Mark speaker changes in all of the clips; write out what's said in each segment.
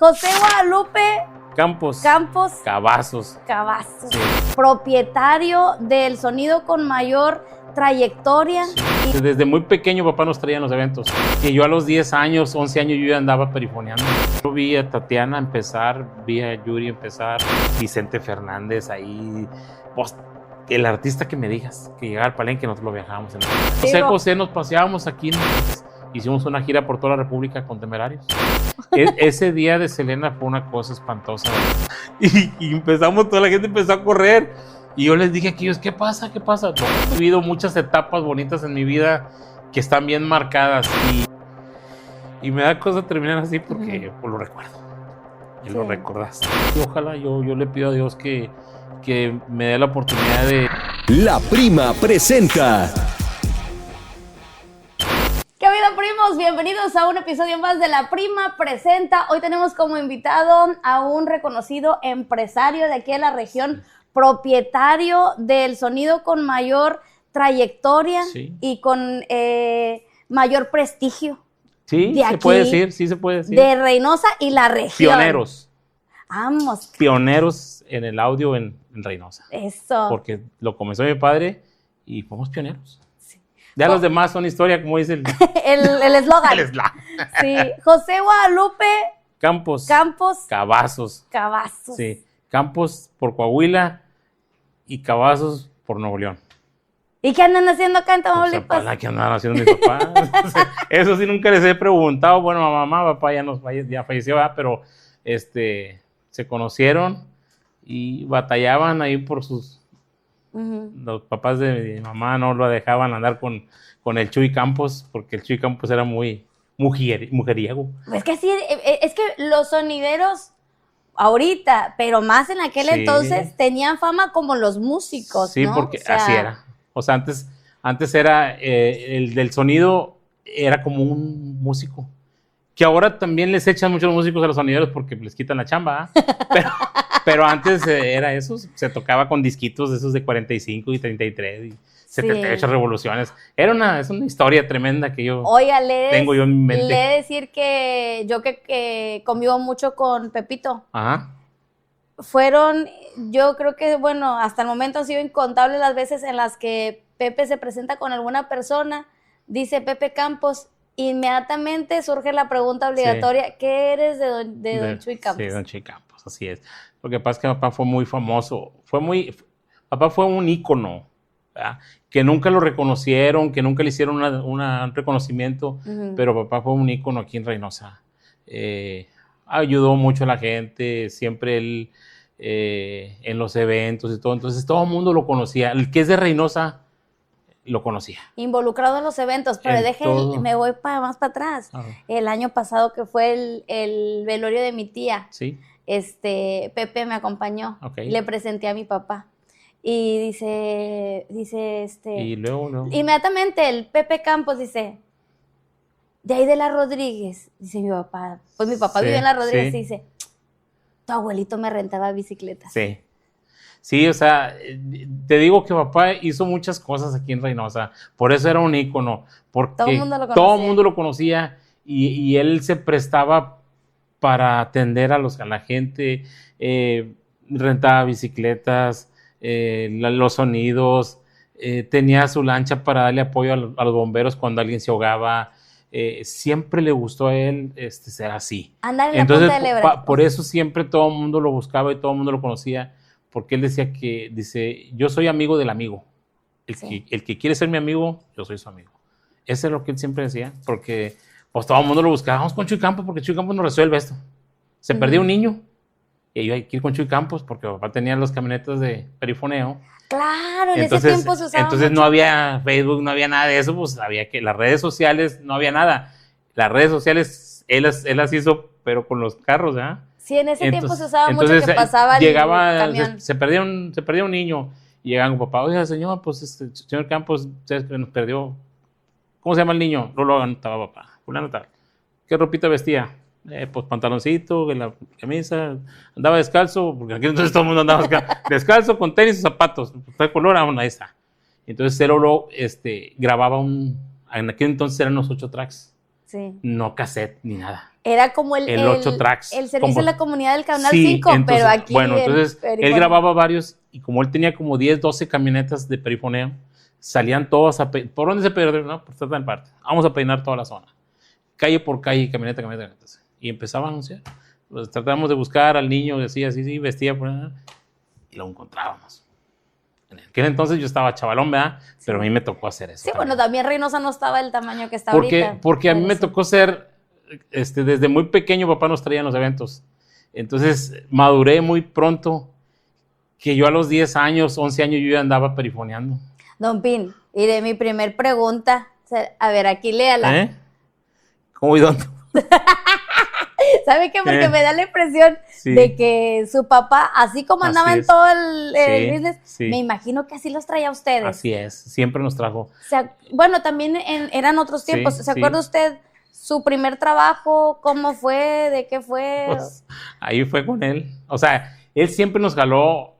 Speaker 1: José Guadalupe
Speaker 2: Campos
Speaker 1: Cavazos,
Speaker 2: sí.
Speaker 1: Propietario del sonido con mayor trayectoria.
Speaker 2: Sí. Desde muy pequeño papá nos traía en los eventos. Y yo a los 10 años, 11 años yo ya andaba perifoneando. Yo vi a Tatiana empezar, vi a Yuri empezar, Vicente Fernández ahí. Pues, el artista que me digas, que llegara al palenque, nosotros lo viajábamos. José, nos paseábamos aquí. Hicimos una gira por toda la República con Temerarios. Ese día de Selena fue una cosa espantosa. Y empezamos, toda la gente empezó a correr. Y yo les dije a aquellos, ¿qué pasa? ¿Qué pasa? He vivido muchas etapas bonitas en mi vida que están bien marcadas. Y me da cosa terminar así porque pues, lo recuerdo. Y sí. Lo recordas. Y ojalá yo le pido a Dios que me dé la oportunidad de...
Speaker 3: La Prima presenta...
Speaker 1: Primos, bienvenidos a un episodio más de La Prima Presenta. Hoy tenemos como invitado a un reconocido empresario de aquí de la región, propietario del sonido con mayor trayectoria, sí, y con mayor prestigio.
Speaker 2: Sí,
Speaker 1: de
Speaker 2: se puede decir, sí se puede decir.
Speaker 1: De Reynosa y la región.
Speaker 2: Pioneros.
Speaker 1: Vamos.
Speaker 2: Pioneros en el audio en Reynosa.
Speaker 1: Eso.
Speaker 2: Porque lo comenzó mi padre y fuimos pioneros. Ya los demás son historia, como dice el
Speaker 1: eslogan.
Speaker 2: El eslogan.
Speaker 1: Sí. José Guadalupe
Speaker 2: Campos Cavazos. Sí. Campos por Coahuila y Cavazos por Nuevo León.
Speaker 1: ¿Y qué andan haciendo acá en Tamaulipas?
Speaker 2: ¿Qué andan haciendo mis papás? Eso sí nunca les he preguntado. Bueno, a mamá, papá ya falleció, ¿verdad? Pero se conocieron y batallaban ahí por sus... Los papás de mi mamá no lo dejaban andar con el Chuy Campos, porque el Chuy Campos era muy mujeriego.
Speaker 1: Es que sí, es que los sonideros ahorita, pero más en aquel entonces, tenían fama como los músicos,
Speaker 2: sí, ¿no? Porque así era. O sea, antes era el del sonido era como un músico. Que ahora también les echan muchos músicos a los sonideros porque les quitan la chamba, ¿eh? Pero antes era eso, se tocaba con disquitos de esos de 45 y 33 y 78 revoluciones. Es una historia tremenda que yo tengo yo en mi mente.
Speaker 1: Le he de decir que yo que convivo mucho con Pepito.
Speaker 2: Ajá.
Speaker 1: Yo creo que, bueno, hasta el momento han sido incontables las veces en las que Pepe se presenta con alguna persona, dice Pepe Campos, inmediatamente surge la pregunta obligatoria, sí, ¿qué eres de don Chuy Campos?
Speaker 2: Sí, don Chuy Campos, así es. Lo que pasa es que papá fue muy famoso, papá fue un ícono, ¿verdad? Que nunca lo reconocieron, que nunca le hicieron un reconocimiento, pero papá fue un ícono aquí en Reynosa. Ayudó mucho a la gente, siempre él en los eventos y todo, entonces todo el mundo lo conocía. El que es de Reynosa lo conocía.
Speaker 1: Involucrado en los eventos, pero me voy más para atrás. El año pasado que fue el velorio de mi tía,
Speaker 2: sí,
Speaker 1: Pepe me acompañó, le presenté a mi papá y dice
Speaker 2: y luego
Speaker 1: inmediatamente el Pepe Campos dice, de ahí de la Rodríguez, dice mi papá, pues mi papá vive en la Rodríguez, sí, y dice, tu abuelito me rentaba bicicletas.
Speaker 2: Sí, o sea, te digo que papá hizo muchas cosas aquí en Reynosa, por eso era un ícono, porque todo el mundo lo conocía y él se prestaba para atender a la gente, rentaba bicicletas, los sonidos, tenía su lancha para darle apoyo a los bomberos cuando alguien se ahogaba. Siempre le gustó a él ser así.
Speaker 1: Andar en la punta del Ebre.
Speaker 2: Por eso siempre todo el mundo lo buscaba y todo el mundo lo conocía, porque él decía yo soy amigo del amigo. El que quiere ser mi amigo, yo soy su amigo. Eso es lo que él siempre decía, porque pues todo el mundo lo buscaba. Vamos con Chuy Campos, porque Chuy Campos nos resuelve esto. Se perdió un niño, y yo hay que ir con Chuy Campos, porque papá tenía los camionetas de perifoneo.
Speaker 1: Claro, en ese tiempo se usaba
Speaker 2: entonces
Speaker 1: mucho.
Speaker 2: No había Facebook, no había nada de eso, pues había que las redes sociales, no había nada. Las redes sociales, él las hizo, pero con los carros, ¿verdad?
Speaker 1: Sí, en ese tiempo se usaba mucho que pasaba el camión.
Speaker 2: Se perdía un niño, y llegaban con papá, oiga, señor, pues señor Campos, usted nos perdió. ¿Cómo se llama el niño? No lo anotaba papá, fulano tal. ¿Qué ropita vestía? Pues pantaloncito, la camisa, andaba descalzo, porque aquí entonces todo el mundo andaba descalzo, con tenis y zapatos, de color, ahí está. Entonces Cero grababa en aquel entonces eran los 8 tracks.
Speaker 1: Sí.
Speaker 2: no cassette ni nada.
Speaker 1: Era como el
Speaker 2: 8 tracks.
Speaker 1: el servicio de la comunidad del Canal
Speaker 2: Sí,
Speaker 1: 5,
Speaker 2: entonces,
Speaker 1: pero aquí
Speaker 2: bueno,
Speaker 1: en
Speaker 2: entonces él
Speaker 1: Perifoneo.
Speaker 2: grababa varios y como él tenía como 10, 12 camionetas de perifoneo, salían todos ¿por dónde se perdió? No, por toda parte. Vamos a peinar toda la zona. Calle por calle, camioneta. Y empezaba a anunciar. Pues tratábamos de buscar al niño, decía así, vestía por ahí, y lo encontrábamos. En aquel entonces yo estaba chavalón, ¿verdad? Pero a mí me tocó hacer eso.
Speaker 1: Sí, bueno, también Reynosa no estaba el tamaño que está
Speaker 2: Porque,
Speaker 1: ahorita.
Speaker 2: porque a mí me
Speaker 1: Sí.
Speaker 2: tocó ser, desde muy pequeño papá nos traía en los eventos. Entonces maduré muy pronto, que yo a los 10 años, 11 años yo ya andaba perifoneando.
Speaker 1: Don Pin, y de mi primer pregunta, a ver, aquí léala.
Speaker 2: ¿Eh? ¿Cómo y dónde?
Speaker 1: ¿Sabe qué? Porque me da la impresión
Speaker 2: Sí.
Speaker 1: de que su papá, así como andaba
Speaker 2: Así
Speaker 1: en
Speaker 2: es.
Speaker 1: todo el
Speaker 2: Sí,
Speaker 1: business,
Speaker 2: sí.
Speaker 1: me imagino que así los traía a ustedes.
Speaker 2: Así es, siempre nos trajo.
Speaker 1: Bueno, también eran otros
Speaker 2: Sí,
Speaker 1: tiempos. ¿Se
Speaker 2: sí.
Speaker 1: acuerda usted su primer trabajo? ¿Cómo fue? ¿De qué fue?
Speaker 2: Pues, ahí fue con él. O sea, él siempre nos jaló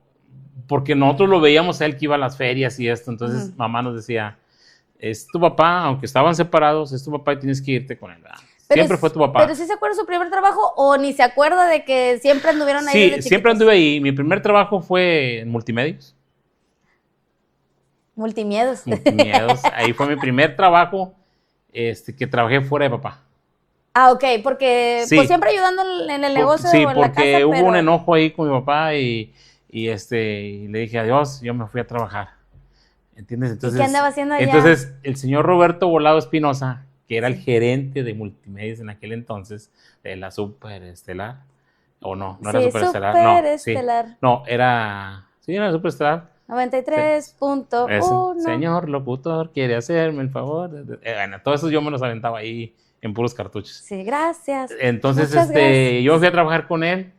Speaker 2: porque nosotros lo veíamos a él que iba a las ferias y esto. Entonces mamá nos decía, es tu papá, aunque estaban separados, es tu papá y tienes que irte con él, ¿verdad? Siempre fue tu papá.
Speaker 1: ¿Pero sí se acuerda de su primer trabajo o ni se acuerda de que siempre anduvieron ahí
Speaker 2: Sí,
Speaker 1: desde
Speaker 2: siempre
Speaker 1: chiquitos?
Speaker 2: anduve ahí. Mi primer trabajo fue en Multimedios.
Speaker 1: Multimiedos.
Speaker 2: Multimedios. Ahí fue mi primer trabajo que trabajé fuera de papá.
Speaker 1: Ah, ok, porque
Speaker 2: Sí.
Speaker 1: pues siempre ayudando en el negocio
Speaker 2: Sí,
Speaker 1: o en la
Speaker 2: porque
Speaker 1: casa,
Speaker 2: hubo
Speaker 1: pero...
Speaker 2: un enojo ahí con mi papá y le dije adiós, yo me fui a trabajar. ¿Entiendes? Entonces,
Speaker 1: qué andaba haciendo allá?
Speaker 2: Entonces, el señor Roberto Volado Espinosa, que era el gerente de Multimedios en aquel entonces, de la Superestelar, o no era
Speaker 1: Sí,
Speaker 2: Superestelar,
Speaker 1: Superestelar.
Speaker 2: no, era Superestelar.
Speaker 1: 93.1.
Speaker 2: Señor locutor, quiere hacerme el favor. Bueno, todo eso yo me los aventaba ahí en puros cartuchos.
Speaker 1: Sí, gracias.
Speaker 2: Entonces,
Speaker 1: Muchas gracias.
Speaker 2: yo fui a trabajar con él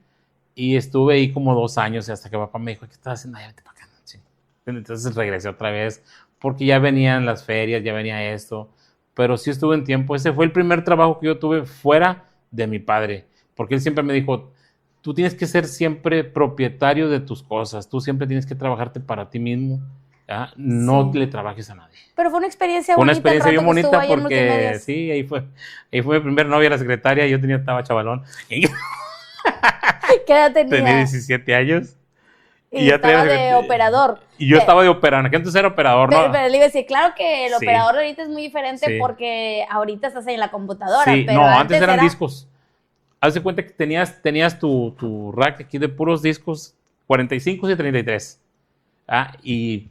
Speaker 2: y estuve ahí como 2 años hasta que papá me dijo, ¿qué estás haciendo? Ay, vete para acá. Sí. Entonces regresé otra vez porque ya venían las ferias, ya venía esto, pero sí estuve en tiempo. Ese fue el primer trabajo que yo tuve fuera de mi padre, porque él siempre me dijo, tú tienes que ser siempre propietario de tus cosas, tú siempre tienes que trabajarte para ti mismo, ¿ya? No
Speaker 1: Sí.
Speaker 2: le trabajes a nadie.
Speaker 1: Pero fue una experiencia
Speaker 2: Fue una
Speaker 1: bonita. el
Speaker 2: experiencia
Speaker 1: rato
Speaker 2: bien
Speaker 1: que estuvo
Speaker 2: bonita
Speaker 1: ahí en
Speaker 2: porque
Speaker 1: Multimedios.
Speaker 2: sí, ahí fue mi primer novia, la secretaria, yo estaba chavalón,
Speaker 1: ¿Qué edad tenía?
Speaker 2: tenía 17 años.
Speaker 1: Y
Speaker 2: ya
Speaker 1: estaba
Speaker 2: tenía-
Speaker 1: de operador.
Speaker 2: Y yo estaba de operador, que entonces era operador, ¿no?
Speaker 1: Pero le iba a decir, claro que el
Speaker 2: Sí.
Speaker 1: operador ahorita es muy diferente
Speaker 2: Sí.
Speaker 1: porque ahorita estás en la computadora.
Speaker 2: Sí,
Speaker 1: pero
Speaker 2: no, antes eran
Speaker 1: era-
Speaker 2: discos. Haz de cuenta que tenías tu rack aquí de puros discos, 45 y 33. Y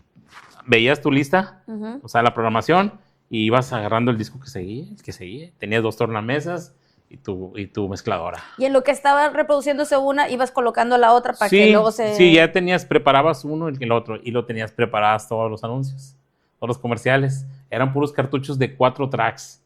Speaker 2: veías tu lista,
Speaker 1: Ujú.
Speaker 2: o sea, la programación, y ibas agarrando el disco que seguía. Tenías 2 tornamesas y tu mezcladora.
Speaker 1: Y en lo que estaba reproduciéndose una, ibas colocando la otra para que
Speaker 2: Sí,
Speaker 1: luego se...
Speaker 2: sí, ya preparabas uno y el otro, y lo tenías preparadas todos los anuncios, todos los comerciales. Eran puros cartuchos de 4 tracks.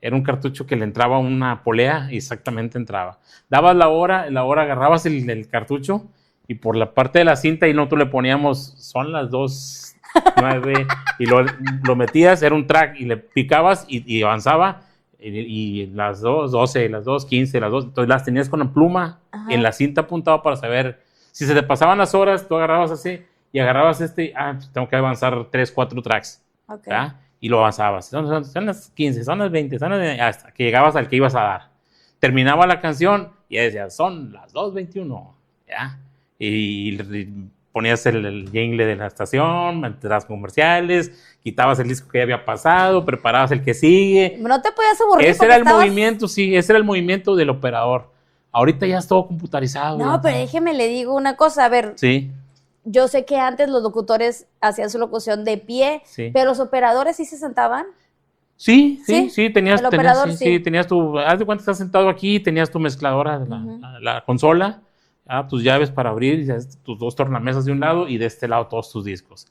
Speaker 2: Era un cartucho que le entraba una polea y exactamente entraba. Dabas la hora agarrabas el cartucho y por la parte de la cinta y nosotros le poníamos, son las 2:09 y lo metías, era un track y le picabas y avanzaba y las 2:12, las 2:15, las 2, entonces las tenías con la pluma
Speaker 1: Ajá.
Speaker 2: en la cinta apuntada para saber si se te pasaban las horas, tú agarrabas así y agarrabas pues tengo que avanzar 3, 4 tracks.
Speaker 1: Ok.
Speaker 2: ¿verdad? Y lo avanzabas. Son las 15, son las 20, hasta que llegabas al que ibas a dar. Terminaba la canción y decías, son las 2:21, ¿ya? Y ponías el jingle de la estación, las comerciales, quitabas el disco que ya había pasado, preparabas el que sigue.
Speaker 1: No te podías aburrir
Speaker 2: Ese
Speaker 1: porque
Speaker 2: era el
Speaker 1: estabas-
Speaker 2: movimiento, sí, ese era el movimiento del operador. Ahorita ya es todo computarizado.
Speaker 1: No, pero déjeme le digo una cosa, a ver,
Speaker 2: Sí,
Speaker 1: yo sé que antes los locutores hacían su locución de pie,
Speaker 2: sí.
Speaker 1: pero los operadores sí se sentaban.
Speaker 2: Sí,
Speaker 1: Sí,
Speaker 2: tenías,
Speaker 1: el operador
Speaker 2: sí,
Speaker 1: sí.
Speaker 2: sí, tenías haz de cuenta estás sentado aquí, tenías tu mezcladora, la consola, tus llaves para abrir, tus 2 tornamesas de un lado y de este lado todos tus discos.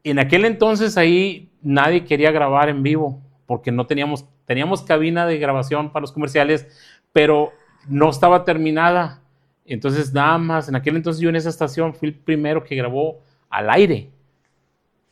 Speaker 2: En aquel entonces ahí nadie quería grabar en vivo porque no teníamos cabina de grabación para los comerciales, pero no estaba terminada. Entonces nada más, en aquel entonces yo en esa estación fui el primero que grabó al aire.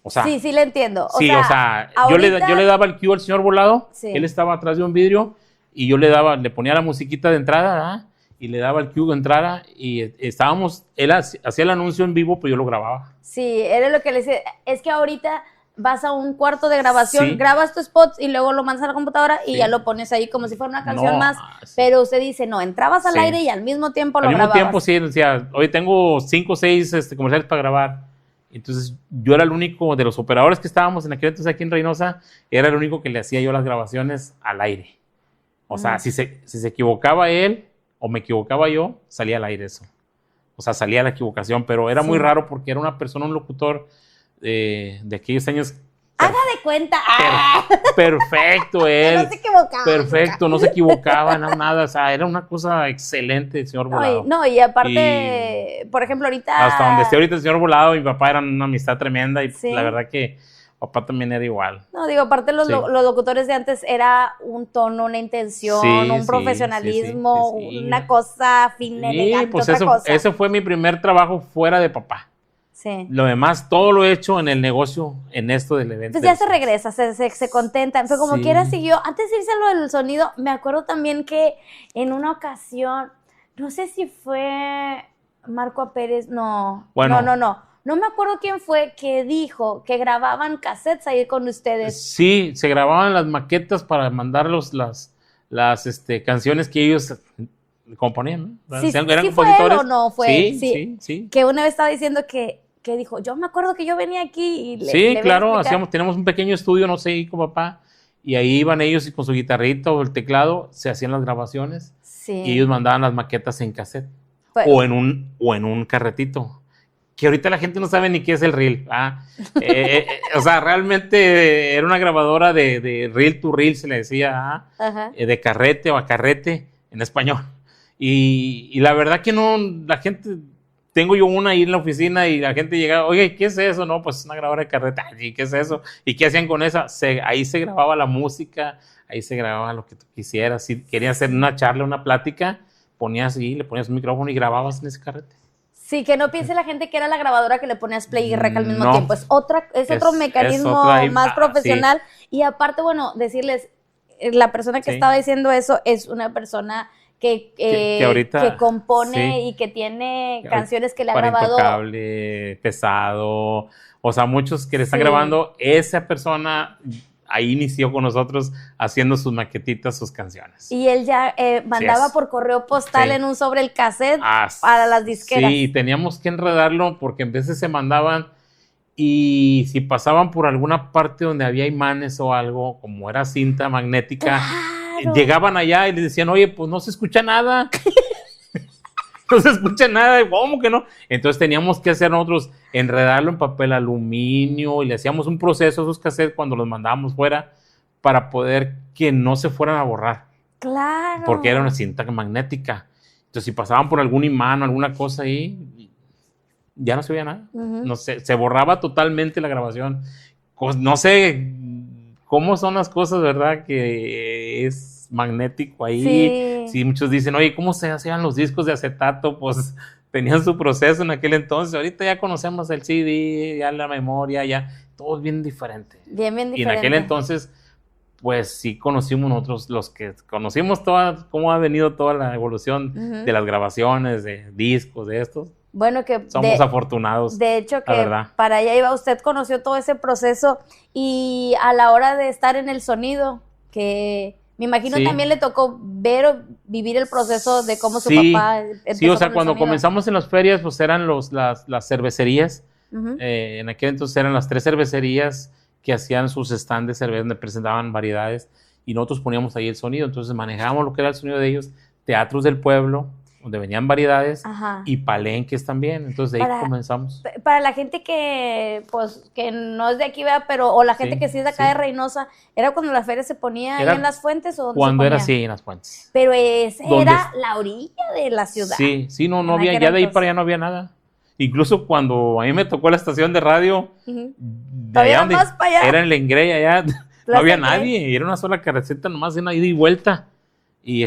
Speaker 2: O sea,
Speaker 1: Sí, sí le entiendo. O
Speaker 2: sí,
Speaker 1: sea,
Speaker 2: o sea,
Speaker 1: ahorita-
Speaker 2: yo le daba el cue al señor Volado,
Speaker 1: Sí.
Speaker 2: él estaba atrás de un vidrio y yo le ponía la musiquita de entrada, ¿verdad? Y le daba el cue de entrada y él hacía el anuncio en vivo, pero yo lo grababa.
Speaker 1: Sí, era lo que le decía. Es que ahorita vas a un cuarto de grabación,
Speaker 2: Sí.
Speaker 1: grabas tu spot y luego lo mandas a la computadora y
Speaker 2: Sí.
Speaker 1: ya lo pones ahí como si fuera una canción
Speaker 2: No,
Speaker 1: más.
Speaker 2: sí.
Speaker 1: Pero usted dice, no, entrabas al
Speaker 2: Sí.
Speaker 1: aire y al mismo tiempo lo
Speaker 2: Al mismo
Speaker 1: grababas.
Speaker 2: tiempo, sí, decía, hoy tengo 5 o 6 comerciales para grabar. Entonces, yo era el único de los operadores que estábamos en aquel entonces aquí en Reynosa, era el único que le hacía yo las grabaciones al aire. O sea, si se equivocaba él o me equivocaba yo, salía al aire eso. O sea, salía la equivocación, pero era muy raro porque era una persona, un locutor de aquellos años.
Speaker 1: Haga de cuenta.
Speaker 2: Perfecto, él.
Speaker 1: No se equivocaba.
Speaker 2: Perfecto, no se equivocaba, nada. O sea, era una cosa excelente el señor Volado.
Speaker 1: No, y aparte, por ejemplo, ahorita.
Speaker 2: Hasta donde esté ahorita el señor Volado, mi papá era una amistad tremenda y
Speaker 1: Sí.
Speaker 2: la verdad que papá también era igual.
Speaker 1: No, digo, aparte los
Speaker 2: Sí.
Speaker 1: locutores de antes era un tono, una intención,
Speaker 2: Sí,
Speaker 1: un
Speaker 2: sí,
Speaker 1: profesionalismo,
Speaker 2: sí, sí.
Speaker 1: una cosa fina,
Speaker 2: Sí,
Speaker 1: elegante,
Speaker 2: pues
Speaker 1: otra cosa.
Speaker 2: ese fue mi primer trabajo fuera de papá.
Speaker 1: Sí.
Speaker 2: Lo demás, todo lo he hecho en el negocio, en esto del evento.
Speaker 1: Pues ya se regresa, se contenta. Pero como
Speaker 2: Sí.
Speaker 1: quiera siguió. Antes de irse a lo del sonido, me acuerdo también que en una ocasión, no sé si fue Marco Pérez, no.
Speaker 2: Bueno.
Speaker 1: No me acuerdo quién fue que dijo que grababan cassettes ahí con ustedes.
Speaker 2: Sí, se grababan las maquetas para mandarlos las canciones que ellos componían, ¿no?
Speaker 1: Sí,
Speaker 2: Eran
Speaker 1: sí fue
Speaker 2: compositores.
Speaker 1: él o no fue
Speaker 2: Sí,
Speaker 1: él,
Speaker 2: sí, sí.
Speaker 1: Que una vez estaba diciendo que dijo, yo me acuerdo que yo venía aquí y le
Speaker 2: Sí,
Speaker 1: venía a
Speaker 2: claro,
Speaker 1: explicar.
Speaker 2: teníamos un pequeño estudio, no sé, ahí con papá, y ahí iban ellos y con su guitarrita o el teclado, se hacían las grabaciones
Speaker 1: Sí.
Speaker 2: y ellos mandaban las maquetas en cassette
Speaker 1: Fue-
Speaker 2: o en un carretito. Que ahorita la gente no sabe ni qué es el reel. O sea, realmente era una grabadora de reel to reel, se le decía,
Speaker 1: Ajá.
Speaker 2: de carrete o a carrete en español. Y la verdad que no, la gente, tengo yo una ahí en la oficina y la gente llegaba, oye, ¿qué es eso? No, pues es una grabadora de carrete. Ay, ¿qué es eso? ¿Y qué hacían con esa? Ahí se grababa la música, ahí se grababa lo que tú quisieras. Si querías hacer una charla, una plática, ponías ahí, le ponías un micrófono y grababas en ese carrete.
Speaker 1: Sí, que no piense la gente que era la grabadora que le ponías play y rec al mismo
Speaker 2: No.
Speaker 1: tiempo. Es otro mecanismo
Speaker 2: otra ahí,
Speaker 1: más
Speaker 2: sí.
Speaker 1: profesional. Y aparte, bueno, decirles, la persona que
Speaker 2: Sí.
Speaker 1: estaba diciendo eso es una persona que
Speaker 2: ahorita,
Speaker 1: que compone
Speaker 2: sí.
Speaker 1: y que tiene
Speaker 2: Que
Speaker 1: canciones que le ha
Speaker 2: para
Speaker 1: grabado.
Speaker 2: Intocable, Pesado, o sea, muchos que le están
Speaker 1: Sí.
Speaker 2: grabando, esa persona ahí inició con nosotros haciendo sus maquetitas, sus canciones.
Speaker 1: Y él ya mandaba
Speaker 2: es.
Speaker 1: por correo postal
Speaker 2: Sí.
Speaker 1: en un sobre el cassette
Speaker 2: Ah,
Speaker 1: para las disqueras.
Speaker 2: Sí, teníamos que enredarlo porque en veces se mandaban y si pasaban por alguna parte donde había imanes o algo, como era cinta magnética,
Speaker 1: Claro.
Speaker 2: llegaban allá y les decían, oye, pues no se escucha nada. No se escucha nada, ¿cómo que no? Entonces teníamos que hacer nosotros, enredarlo en papel aluminio y le hacíamos un proceso a esos cassettes cuando los mandábamos fuera para poder que no se fueran a borrar,
Speaker 1: Claro.
Speaker 2: porque era una cinta magnética. Entonces si pasaban por algún imán o alguna cosa ahí, ya no se veía nada.
Speaker 1: Ujú.
Speaker 2: No sé, se borraba totalmente la grabación. No sé cómo son las cosas, ¿verdad? Que es magnético ahí.
Speaker 1: Sí.
Speaker 2: Sí, muchos dicen, oye, ¿cómo se hacían los discos de acetato? Pues tenían su proceso en aquel entonces. Ahorita ya conocemos el CD, ya la memoria, ya todo es bien diferente.
Speaker 1: Bien
Speaker 2: Y en
Speaker 1: diferente.
Speaker 2: aquel entonces, pues sí conocimos nosotros, los que conocimos cómo ha venido toda la evolución
Speaker 1: Ujú.
Speaker 2: de las grabaciones, de discos, de estos.
Speaker 1: Bueno, que
Speaker 2: Somos afortunados.
Speaker 1: de hecho
Speaker 2: la
Speaker 1: que
Speaker 2: verdad.
Speaker 1: para allá iba, usted conoció todo ese proceso y a la hora de estar en el sonido, que me imagino
Speaker 2: Sí.
Speaker 1: también le tocó ver o vivir el proceso de cómo su
Speaker 2: Sí,
Speaker 1: papá empezó
Speaker 2: Sí, o sea,
Speaker 1: con el
Speaker 2: cuando
Speaker 1: sonido.
Speaker 2: comenzamos en las ferias, pues eran las cervecerías.
Speaker 1: Ujú.
Speaker 2: En aquel entonces eran las 3 cervecerías que hacían sus stands de cerveza donde presentaban variedades y nosotros poníamos ahí el sonido. Entonces manejábamos lo que era el sonido de ellos, teatros del pueblo, donde venían variedades
Speaker 1: Ajá.
Speaker 2: y palenques también. Entonces de ahí
Speaker 1: Para-
Speaker 2: comenzamos.
Speaker 1: Para la gente que, pues, que no es de aquí, ¿verdad? Pero, o la gente
Speaker 2: Sí,
Speaker 1: que sí es de acá
Speaker 2: sí.
Speaker 1: de Reynosa, ¿era cuando la feria se ponía
Speaker 2: Era
Speaker 1: ahí en las fuentes o dónde
Speaker 2: Cuando
Speaker 1: se
Speaker 2: era
Speaker 1: ponía?
Speaker 2: así en las fuentes.
Speaker 1: Pero esa
Speaker 2: ¿Dónde
Speaker 1: era la orilla de la ciudad.
Speaker 2: Sí, no
Speaker 1: En
Speaker 2: había,
Speaker 1: aquel
Speaker 2: ya de ahí
Speaker 1: entonces.
Speaker 2: para allá no había nada. Incluso cuando a mí me tocó la estación de radio,
Speaker 1: Ujú.
Speaker 2: de
Speaker 1: Todavía
Speaker 2: allá donde
Speaker 1: más para allá.
Speaker 2: era en Lengrey allá, no
Speaker 1: Plaza
Speaker 2: había
Speaker 1: Lengrey.
Speaker 2: nadie, era una sola carretera nomás, una ida y vuelta. Y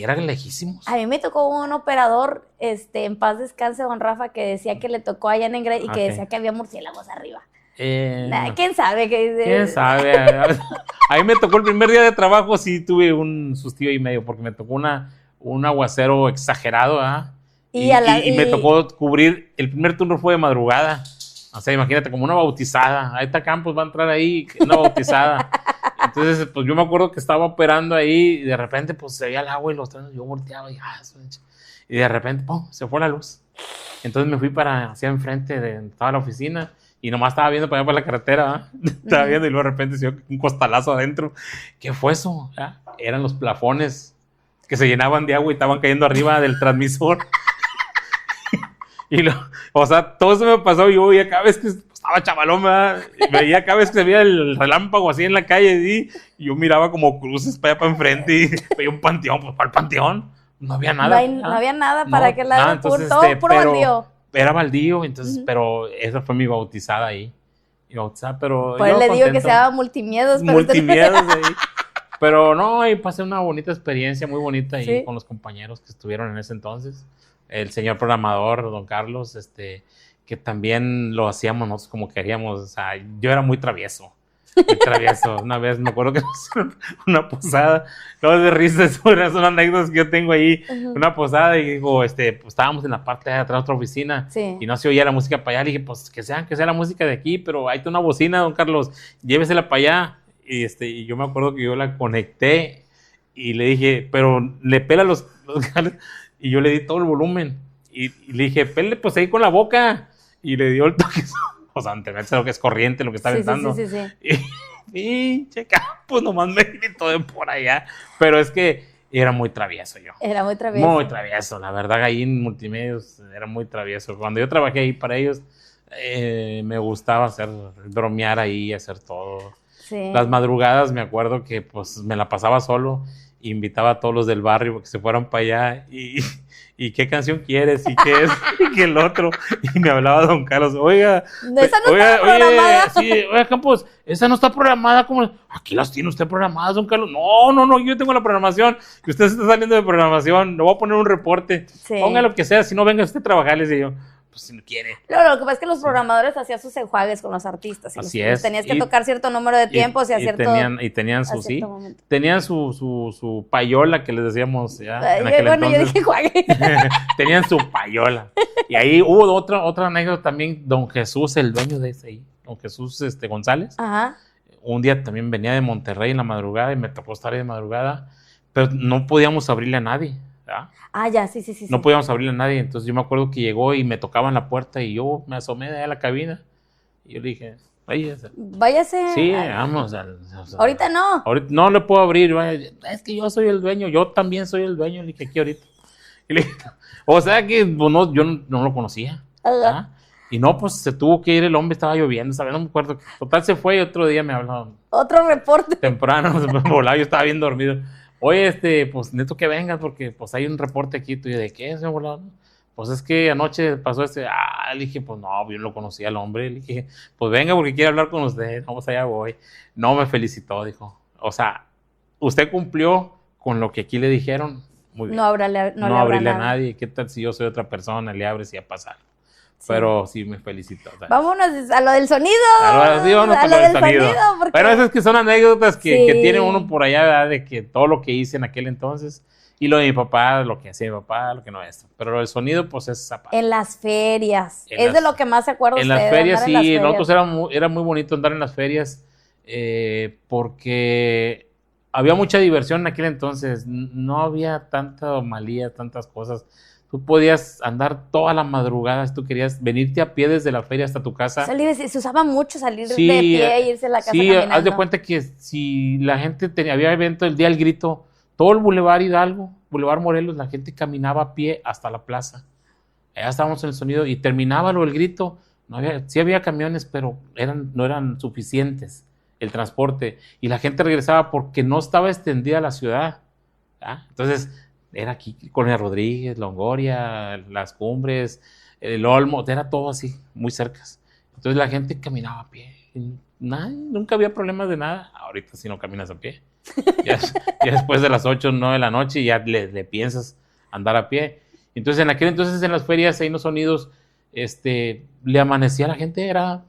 Speaker 2: eran lejísimos.
Speaker 1: A mí me tocó un operador, en paz descanse, don Rafa, que decía que le tocó allá en Engre y que
Speaker 2: Ok.
Speaker 1: decía que había murciélagos arriba.
Speaker 2: No.
Speaker 1: ¿Quién sabe?
Speaker 2: ¿Quién sabe? A mí me tocó el primer día de trabajo, sí tuve un sustillo y medio, porque me tocó un aguacero exagerado, ¿ah?
Speaker 1: Y a la-
Speaker 2: y me tocó cubrir, el primer turno fue de madrugada. O sea, imagínate, como una bautizada. Ahí está Campos, va a entrar ahí, una bautizada. Entonces, pues yo me acuerdo que estaba operando ahí y de repente, pues se veía el agua y los trenes. Yo volteaba y de repente, ¡pum!, se fue la luz. Entonces me fui para hacia enfrente de estaba la oficina y nomás estaba viendo para allá por la carretera, ¿eh? Estaba viendo y luego de repente se dio un costalazo adentro. ¿Qué fue eso? ¿Ah? Eran los plafones que se llenaban de agua y estaban cayendo arriba del transmisor. O sea, todo eso me pasó. Yo veía cada vez que estaba chavalón, ¿verdad? Y veía cada vez que se veía el relámpago así en la calle, y yo miraba como cruces para allá para enfrente y veía un panteón. Pues para el panteón no había nada.
Speaker 1: No había nada para que la
Speaker 2: entonces,
Speaker 1: todo puro baldío.
Speaker 2: Era baldío, entonces, pero esa fue mi bautizada ahí. Mi bautizada, pero
Speaker 1: pues
Speaker 2: yo
Speaker 1: le
Speaker 2: contento.
Speaker 1: digo que se llama Multimiedos.
Speaker 2: Multimiedos ahí. Pero no, y pasé una bonita experiencia, muy bonita ahí, ¿sí?, con los compañeros que estuvieron en ese entonces. El señor programador, don Carlos, que también lo hacíamos nosotros como queríamos. O sea, yo era muy travieso. Muy travieso. Una vez me acuerdo que una posada, no de risa, son anécdotas que yo tengo ahí. Una posada y digo, pues estábamos en la parte de atrás de otra oficina, sí, y no se oía la música para allá. Le dije, pues que sea la música de aquí, pero ahí está una bocina, don Carlos, llévesela para allá. Y yo me acuerdo que yo la conecté y le dije, pero le pela los y yo le di todo el volumen y le dije, pele pues ahí con la boca, y le dio el toque. O sea, antes lo que es corriente, lo que está aventando. Sí. Y checa, pues nomás me gritó de por allá. Pero es que era muy travieso yo.
Speaker 1: Era muy travieso.
Speaker 2: Muy travieso, la verdad, ahí en Multimedios era muy travieso. Cuando yo trabajé ahí para ellos, me gustaba bromear ahí, hacer todo. Sí. Las madrugadas me acuerdo que pues me la pasaba solo, invitaba a todos los del barrio que se fueran para allá y qué canción quieres y qué es y qué el otro, y me hablaba don Carlos, oiga,
Speaker 1: esa no está programada.
Speaker 2: Oiga, Campos, esa no está programada, como aquí las tiene usted programadas, don Carlos. No, yo tengo la programación, que usted se está saliendo de programación, le voy a poner un reporte, sí, ponga lo que sea, si no venga usted a trabajar, les digo. Pues si no quiere.
Speaker 1: Lo que pasa es que los programadores hacían sus enjuagues con los artistas.
Speaker 2: Así es.
Speaker 1: Tenías que tocar cierto número de tiempos
Speaker 2: tenían su payola, que les decíamos ya en aquel entonces.
Speaker 1: Yo dije enjuague.
Speaker 2: Tenían su payola. Y ahí hubo otra anécdota también, don Jesús, el dueño de ese ahí, don Jesús González. Ajá. Un día también venía de Monterrey en la madrugada y me tocó estar ahí de madrugada, pero no podíamos abrirle a nadie. ¿Ya?
Speaker 1: Ya, sí.
Speaker 2: No podíamos abrirle a nadie, entonces yo me acuerdo que llegó y me tocaban la puerta y yo me asomé de ahí a la cabina y yo le dije, váyase. Sí, vamos.
Speaker 1: Ahorita no.
Speaker 2: Ahorita no le puedo abrir, es que yo soy el dueño, yo también soy el dueño, le dije, aquí ahorita. Y le dije, o sea que bueno, yo no lo conocía. Y no, pues se tuvo que ir el hombre, estaba lloviendo, ¿sabes? No me acuerdo. Total se fue y otro día me habló.
Speaker 1: Otro reporte.
Speaker 2: Temprano, se me volaba, yo estaba bien dormido. Oye, pues necesito que vengas porque pues hay un reporte aquí. Tú, ¿de qué, señor Volado? Pues es que anoche pasó le dije, pues no, yo no lo conocía al hombre. Le dije, pues venga porque quiere hablar con usted. No, pues allá voy. No, me felicitó, dijo. O sea, usted cumplió con lo que aquí le dijeron. Muy bien.
Speaker 1: No abrirle
Speaker 2: a nadie. ¿Qué tal si yo soy otra persona? Le abres y a pasar. Sí. Pero sí me felicitó. ¿Sabes?
Speaker 1: Vámonos a lo del sonido.
Speaker 2: A lo del sonido. Porque... Pero esas que son anécdotas que tiene uno por allá, ¿verdad? De que todo lo que hice en aquel entonces, y lo de mi papá, lo que hacía mi papá, lo que no es. Pero lo del sonido, pues es esa parte.
Speaker 1: En las ferias. De lo que más se acuerda usted.
Speaker 2: En las ferias, sí. Nosotros era muy bonito andar en las ferias porque había mucha diversión en aquel entonces. No había tanta malía, tantas cosas. Tú podías andar toda la madrugada si tú querías venirte a pie desde la feria hasta tu casa.
Speaker 1: Se usaba mucho salir de pie e irse a la casa caminando.
Speaker 2: Haz de cuenta que si la gente había evento el Día del Grito, todo el Boulevard Hidalgo, Boulevard Morelos, la gente caminaba a pie hasta la plaza. Allá estábamos en el sonido y terminaba el grito. Sí había camiones, pero no eran suficientes el transporte. Y la gente regresaba porque no estaba extendida la ciudad. Entonces... era aquí, Colonia Rodríguez, Longoria, Las Cumbres, el Olmo, era todo así, muy cercas. Entonces la gente caminaba a pie. Nunca había problemas de nada. Ahorita si no caminas a pie. Ya después de las 8 o 9 de la noche ya le piensas andar a pie. Entonces en aquel entonces en las ferias, ahí en los sonidos, le amanecía a la gente, era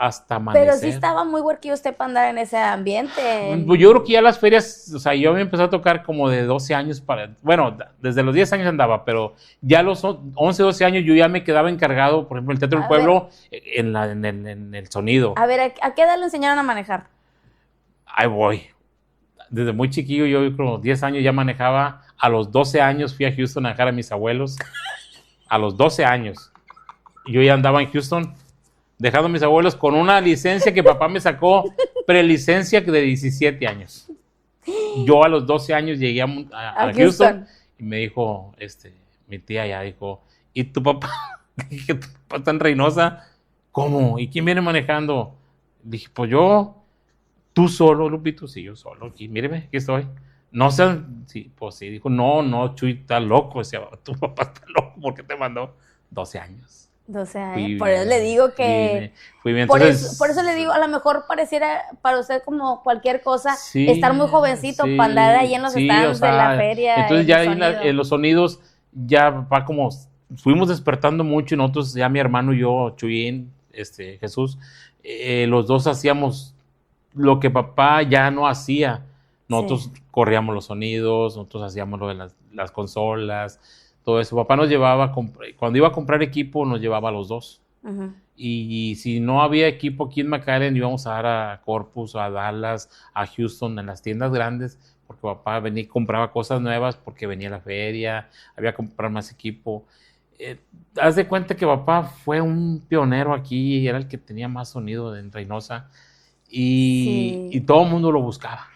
Speaker 2: hasta amanecer.
Speaker 1: Pero sí estaba muy huerquillo usted para andar en ese ambiente.
Speaker 2: Yo creo que ya las ferias, o sea, yo me empecé a tocar como de 12 años bueno, desde los 10 años andaba, pero ya a los 11, 12 años yo ya me quedaba encargado, por ejemplo, el Teatro del Pueblo, en el sonido.
Speaker 1: A ver, ¿a qué edad le enseñaron a manejar?
Speaker 2: Ahí voy. Desde muy chiquillo, yo creo 10 años ya manejaba. A los 12 años fui a Houston a dejar a mis abuelos. A los 12 años. Yo ya andaba en Houston dejando a mis abuelos con una licencia que papá me sacó, prelicencia de 17 años. Yo a los 12 años llegué a Houston y me dijo, mi tía ya dijo, ¿y tu papá? Dije, ¿tu papá está en Reynosa? ¿Cómo? ¿Y quién viene manejando? Dije, pues yo. ¿Tú solo, Lupito? Sí, yo solo. Aquí, míreme, aquí estoy. No sé, sí, pues sí. Dijo, no, Chuy, está loco. Decía, tu papá está loco, ¿por qué te mandó? 12 años.
Speaker 1: 12 años. Por eso le digo que...
Speaker 2: Fui bien.
Speaker 1: Por eso le digo, a lo mejor pareciera para usted como cualquier cosa,
Speaker 2: sí,
Speaker 1: estar muy jovencito para andar ahí en los stands de la feria.
Speaker 2: Entonces ya en los sonidos, ya papá como fuimos despertando mucho y nosotros, ya mi hermano y yo, Chuyín, Jesús, los dos hacíamos lo que papá ya no hacía. Nosotros corríamos los sonidos, nosotros hacíamos lo de las consolas, todo eso. Papá nos llevaba, cuando iba a comprar equipo, nos llevaba a los dos. Uh-huh. Y si no había equipo aquí en McAllen, íbamos a dar a Corpus, a Dallas, a Houston, en las tiendas grandes, porque papá venía y compraba cosas nuevas porque venía a la feria, había que comprar más equipo. Haz de cuenta que papá fue un pionero aquí y era el que tenía más sonido en Reynosa. Y todo el mundo lo buscaba.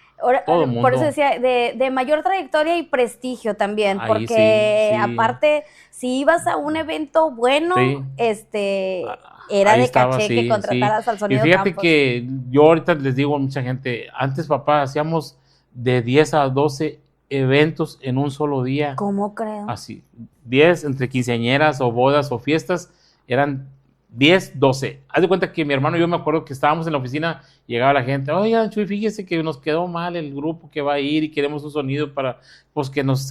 Speaker 2: Todo el mundo.
Speaker 1: Por eso decía, de mayor trayectoria y prestigio también, ahí porque aparte, si ibas a un evento bueno, era ahí de estaba, caché que contrataras al Sonido
Speaker 2: Campos. Y fíjate
Speaker 1: Campos.
Speaker 2: Que yo ahorita les digo a mucha gente, antes papá hacíamos de 10 a 12 eventos en un solo día.
Speaker 1: ¿Cómo creo?
Speaker 2: Así, 10 entre quinceañeras o bodas o fiestas, eran 10, 12. Haz de cuenta que mi hermano y yo me acuerdo que estábamos en la oficina, llegaba la gente, oigan, Chuy, fíjese que nos quedó mal el grupo que va a ir y queremos un sonido para, pues, que nos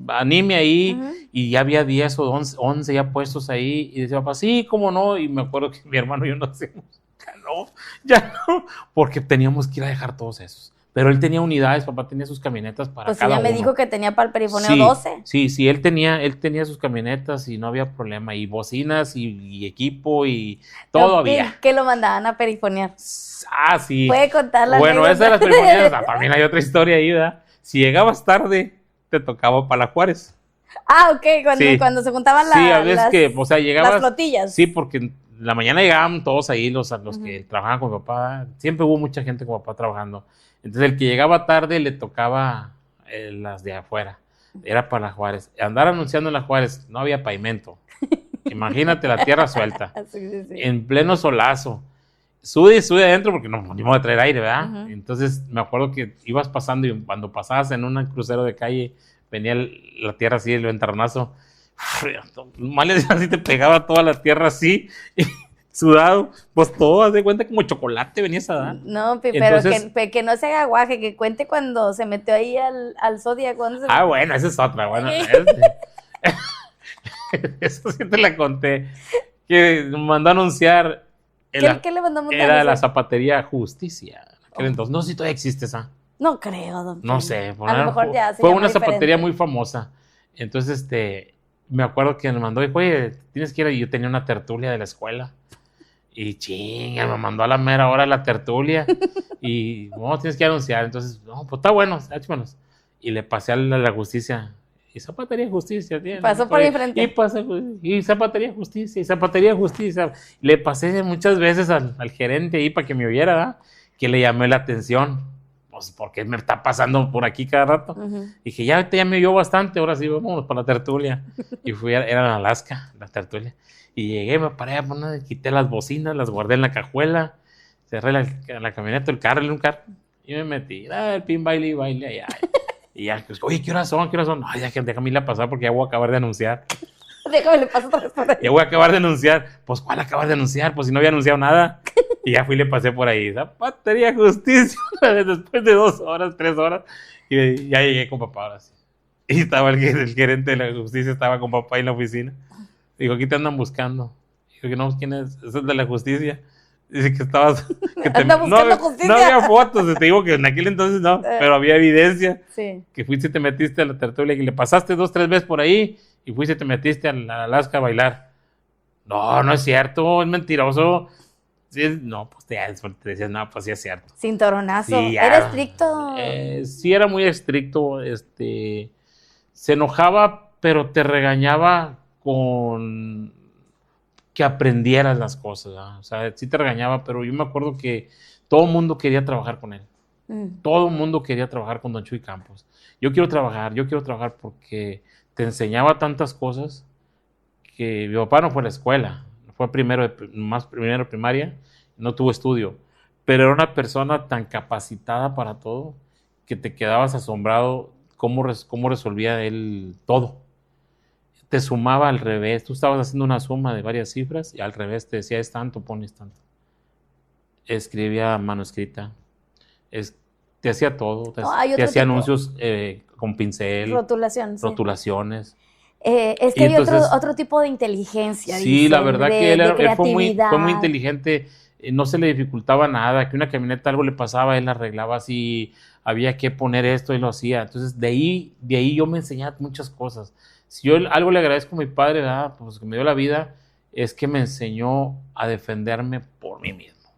Speaker 2: anime ahí. Uh-huh. Y ya había 10 o 11 ya puestos ahí. Y decía, papá, sí, cómo no. Y me acuerdo que mi hermano y yo nos decíamos, ya no, porque teníamos que ir a dejar todos esos. Pero él tenía unidades, papá tenía sus camionetas para cada uno.
Speaker 1: Pues ya me dijo que tenía para el perifoneo 12.
Speaker 2: Sí, él tenía sus camionetas y no había problema. Y bocinas y equipo y todo había.
Speaker 1: ¿Qué lo mandaban a perifonear?
Speaker 2: Sí.
Speaker 1: ¿Puede contar la
Speaker 2: Bueno, esa de las perifoneas, también hay otra historia ahí, ¿verdad? Si llegabas tarde, te tocaba para la Juárez.
Speaker 1: Ok, cuando se juntaban
Speaker 2: llegabas,
Speaker 1: las flotillas.
Speaker 2: Sí, porque en la mañana llegaban todos ahí, los que trabajaban con mi papá. Siempre hubo mucha gente con mi papá trabajando. Entonces el que llegaba tarde le tocaba las de afuera. Era para la Juárez. Andar anunciando en la Juárez, no había pavimento. Imagínate la tierra suelta. Sí. En pleno solazo. Sube adentro porque no íbamos a traer aire, ¿verdad? Uh-huh. Entonces me acuerdo que ibas pasando y cuando pasabas en un crucero de calle, venía la tierra así, el ventarronazo. Mal así te pegaba toda la tierra así. Sudado, pues todo, haz de cuenta como chocolate venías a dar.
Speaker 1: No, pero que no se haga guaje, que cuente cuando se metió ahí al Zodiac.
Speaker 2: Bueno, esa es otra, bueno. Eso sí te la conté. Que me mandó a anunciar.
Speaker 1: ¿Qué le mandó a anunciar?
Speaker 2: Era la zapatería Justicia. Entonces, no sé si todavía existe esa.
Speaker 1: No creo, don
Speaker 2: No sé.
Speaker 1: A lo mejor ya
Speaker 2: fue una zapatería muy famosa. Entonces, me acuerdo que me mandó, dijo, oye, tienes que ir. Y yo tenía una tertulia de la escuela. Y chinga, me mandó a la mera hora la tertulia. Y no, tienes que anunciar. Entonces, no, pues está bueno, échamelos. Y le pasé a la Justicia. Y zapatería Justicia, tío.
Speaker 1: Pasó por enfrente.
Speaker 2: Y zapatería Justicia, y zapatería Justicia. Le pasé muchas veces al gerente ahí para que me oyera, ¿verdad? Que le llamé la atención. Pues porque me está pasando por aquí cada rato. Uh-huh. Dije, ya me oyó bastante, ahora sí, vámonos para la tertulia. Y era en Alaska, la tertulia. Y llegué, me paré a poner, quité las bocinas, las guardé en la cajuela, cerré la camioneta, el carro, y me metí, el pin baile allá. Y ya, pues, oye, ¿qué horas son? Ay, ya, déjame irla a pasar porque ya voy a acabar de anunciar.
Speaker 1: Déjame le paso otra vez por ahí.
Speaker 2: Ya voy a acabar de anunciar. Pues, ¿cuál acabar de anunciar? Pues si no había anunciado nada. Y ya fui y le pasé por ahí. Zapatería Justicia. Después de 2 horas, 3 horas. Y ya llegué con papá ahora sí. Y estaba el gerente de la Justicia, estaba con papá en la oficina. Digo, aquí te andan buscando. Digo, no, ¿quién es? Eso es de la Justicia. Dice que estabas... Que
Speaker 1: Anda buscando justicia.
Speaker 2: No había fotos, te digo que en aquel entonces no, pero había evidencia.
Speaker 1: Sí.
Speaker 2: Que fuiste y te metiste a la tertulia, que le pasaste 2, 3 veces por ahí y fuiste y te metiste a la Alaska a bailar. No, no es cierto, es mentiroso. Sí, no, pues te decías, no, pues sí es cierto.
Speaker 1: Cinturonazo.
Speaker 2: Sí, ya.
Speaker 1: ¿Era estricto?
Speaker 2: Sí, era muy estricto. Se enojaba, pero te regañaba con que aprendieras las cosas, ¿verdad? O sea, sí te regañaba, pero yo me acuerdo que todo el mundo quería trabajar con él. Todo el mundo quería trabajar con don Chuy Campos. Yo quiero trabajar porque te enseñaba tantas cosas que mi papá no fue a la escuela, fue primero de primaria, no tuvo estudio, pero era una persona tan capacitada para todo que te quedabas asombrado cómo resolvía él todo. Te sumaba al revés, tú estabas haciendo una suma de varias cifras y al revés te decía es tanto, pones tanto. Escribía a mano escrita, te hacía todo, te hacía anuncios con pincel, rotulaciones.
Speaker 1: Es que hay otro tipo de inteligencia.
Speaker 2: Sí,
Speaker 1: dicen,
Speaker 2: la verdad que él fue muy inteligente, no se le dificultaba nada, que una camioneta algo le pasaba, él la arreglaba, si había que poner esto, él lo hacía. Entonces de ahí yo me enseñaba muchas cosas. Si yo algo le agradezco a mi padre, ¿verdad? Pues que me dio la vida, es que me enseñó a defenderme por mí mismo.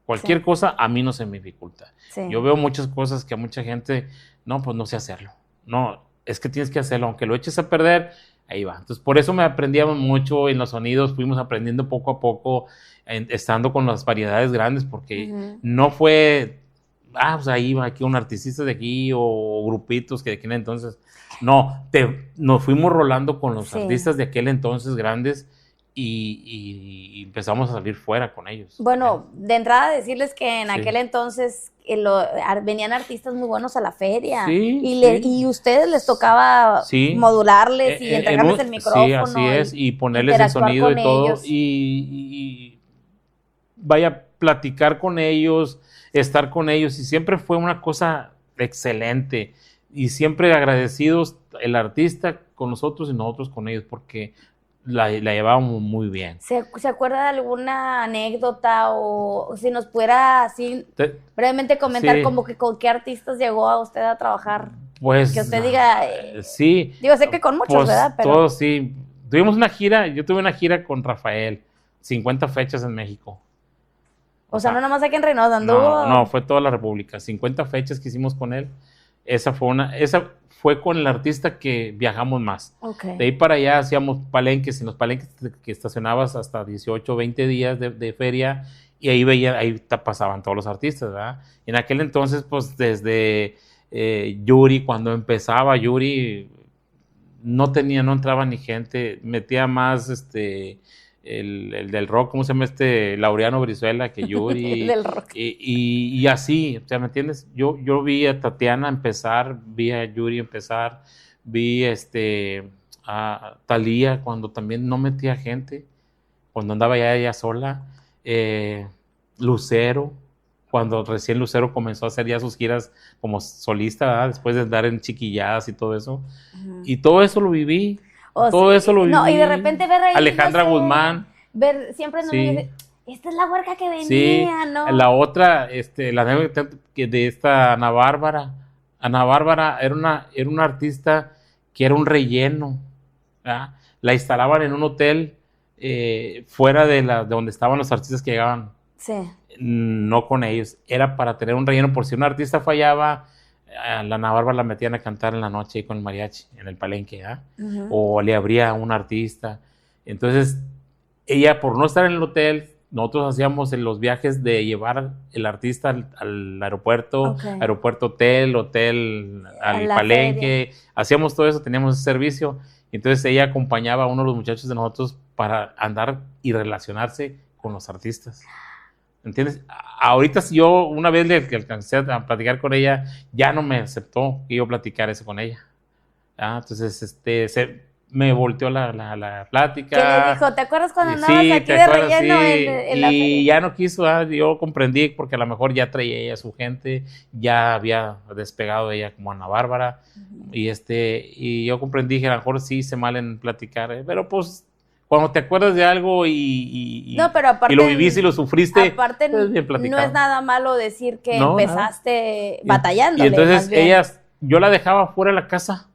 Speaker 2: Cualquier cosa a mí no se me dificulta. Sí. Yo veo muchas cosas que a mucha gente, no, pues no sé hacerlo. No, es que tienes que hacerlo, aunque lo eches a perder, ahí va. Entonces, por eso me aprendíamos mucho en los sonidos, fuimos aprendiendo poco a poco, estando con las variedades grandes, porque no fue, pues ahí va, aquí un artista de aquí, o grupitos que de aquel entonces, no, nos fuimos rolando con los artistas de aquel entonces grandes, y empezamos a salir fuera con ellos.
Speaker 1: Bueno, de entrada decirles que en aquel entonces venían artistas muy buenos a la feria y ustedes les tocaba modularles y entregarles el micrófono.
Speaker 2: Sí, así es, y ponerles el sonido y todo, y vaya, platicar con ellos, estar con ellos, y siempre fue una cosa excelente, y siempre agradecidos el artista con nosotros y nosotros con ellos, porque la llevábamos muy bien.
Speaker 1: ¿Se acuerda de alguna anécdota o si nos pudiera así brevemente comentar como que con qué artistas llegó a usted a trabajar?
Speaker 2: Pues
Speaker 1: que usted diga,
Speaker 2: sí.
Speaker 1: Digo, sé que con muchos,
Speaker 2: pues,
Speaker 1: ¿verdad? Pero
Speaker 2: todos sí. Tuvimos una gira, yo tuve una gira con Rafael, 50 fechas en México.
Speaker 1: O sea, no nomás aquí en Reynosa, anduvo.
Speaker 2: No, fue toda la República, 50 fechas que hicimos con él. Esa fue con el artista que viajamos más.
Speaker 1: Okay.
Speaker 2: De ahí para allá hacíamos palenques, en los palenques que estacionabas hasta 18 o 20 días de feria, y ahí pasaban todos los artistas, ¿verdad? Y en aquel entonces, pues desde Yuri, cuando empezaba Yuri, no entraba ni gente, metía más el del rock, ¿cómo se llama Laureano Brizuela, que Yuri?
Speaker 1: El del rock.
Speaker 2: Y así, o sea, ¿me entiendes? Yo vi a Tatiana empezar, vi a Yuri empezar, vi a Thalía cuando también no metía gente, cuando andaba ya ella sola, Lucero, cuando recién Lucero comenzó a hacer ya sus giras como solista, ¿verdad? Después de andar en chiquilladas y todo eso, y todo eso lo viví. Eso lo viví.
Speaker 1: No, y de repente ver ahí
Speaker 2: Alejandra Guzmán.
Speaker 1: Ver siempre nos dice, esta es la huerca que venía,
Speaker 2: sí.
Speaker 1: ¿no?
Speaker 2: La otra, la de esta Ana Bárbara. Ana Bárbara era una artista que era un relleno, ¿verdad? La instalaban en un hotel fuera de donde estaban los artistas que llegaban.
Speaker 1: Sí.
Speaker 2: No con ellos. Era para tener un relleno por si un artista fallaba. A la Ana Bárbara la metían a cantar en la noche ahí con el mariachi, en el palenque, ¿eh? O le abría a un artista. Entonces, ella, por no estar en el hotel, nosotros hacíamos los viajes de llevar el artista al aeropuerto, aeropuerto hotel al palenque, hacíamos todo eso, teníamos ese servicio. Entonces ella acompañaba a uno de los muchachos de nosotros para andar y relacionarse con los artistas. ¿Entiendes? Ahorita si yo una vez que alcancé a platicar con ella, ya no me aceptó que yo platicara eso con ella. Entonces me volteó la plática.
Speaker 1: ¿Qué le dijo? ¿Te acuerdas cuando andabas aquí de relleno en la feria?
Speaker 2: Ya no quiso, yo comprendí porque a lo mejor ya traía ella su gente, ya había despegado ella como Ana Bárbara, y yo comprendí que a lo mejor sí hice mal en platicar, pero pues cuando te acuerdas de algo
Speaker 1: No, pero aparte,
Speaker 2: y lo viviste y lo sufriste,
Speaker 1: aparte
Speaker 2: es bien
Speaker 1: no
Speaker 2: platicado.
Speaker 1: es nada malo decir que
Speaker 2: No,
Speaker 1: empezaste
Speaker 2: nada.
Speaker 1: batallándole.
Speaker 2: Y entonces
Speaker 1: más bien.
Speaker 2: yo la dejaba fuera de la casa,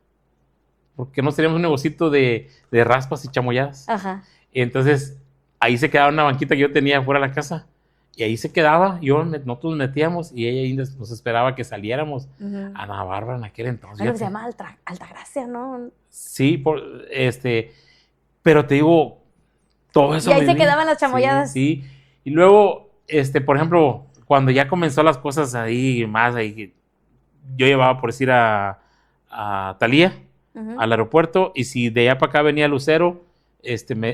Speaker 2: porque no teníamos un negocito de raspas y chamoyadas.
Speaker 1: Ajá.
Speaker 2: Y entonces ahí se quedaba una banquita que yo tenía fuera de la casa. Y ahí se quedaba, nosotros nos metíamos y ella ahí nos esperaba que saliéramos. Ana Bárbara en aquel entonces.
Speaker 1: Bueno, se llama Altagracia, ¿no?
Speaker 2: Sí, pero te digo, todo eso.
Speaker 1: Y ahí se quedaban las chamoyadas.
Speaker 2: Sí, sí. Y luego, por ejemplo, cuando ya comenzó las cosas ahí, yo llevaba, por decir, a Thalía al aeropuerto, y si de allá para acá venía Lucero,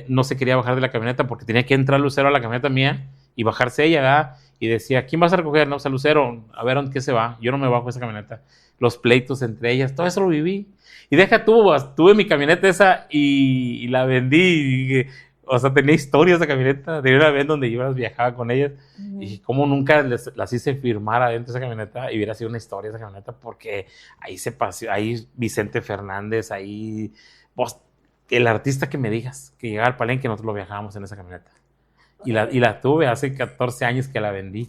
Speaker 2: no se quería bajar de la camioneta porque tenía que entrar Lucero a la camioneta mía y bajarse ella, ¿verdad? Y decía, ¿quién vas a recoger? No, o sea, Lucero, a ver dónde se va. Yo no me bajo de esa camioneta. Los pleitos entre ellas, todo eso lo viví. Y tuve mi camioneta esa y la vendí. O sea, tenía historias de camioneta. Tenía una vez donde yo viajaba con ellas. Y como nunca las hice firmar adentro de esa camioneta y hubiera sido una historia esa camioneta, porque ahí se pasó, ahí Vicente Fernández, ahí vos, el artista que me digas, que llegaba al Palenque, nosotros lo viajábamos en esa camioneta. Y la tuve hace 14 años que la vendí.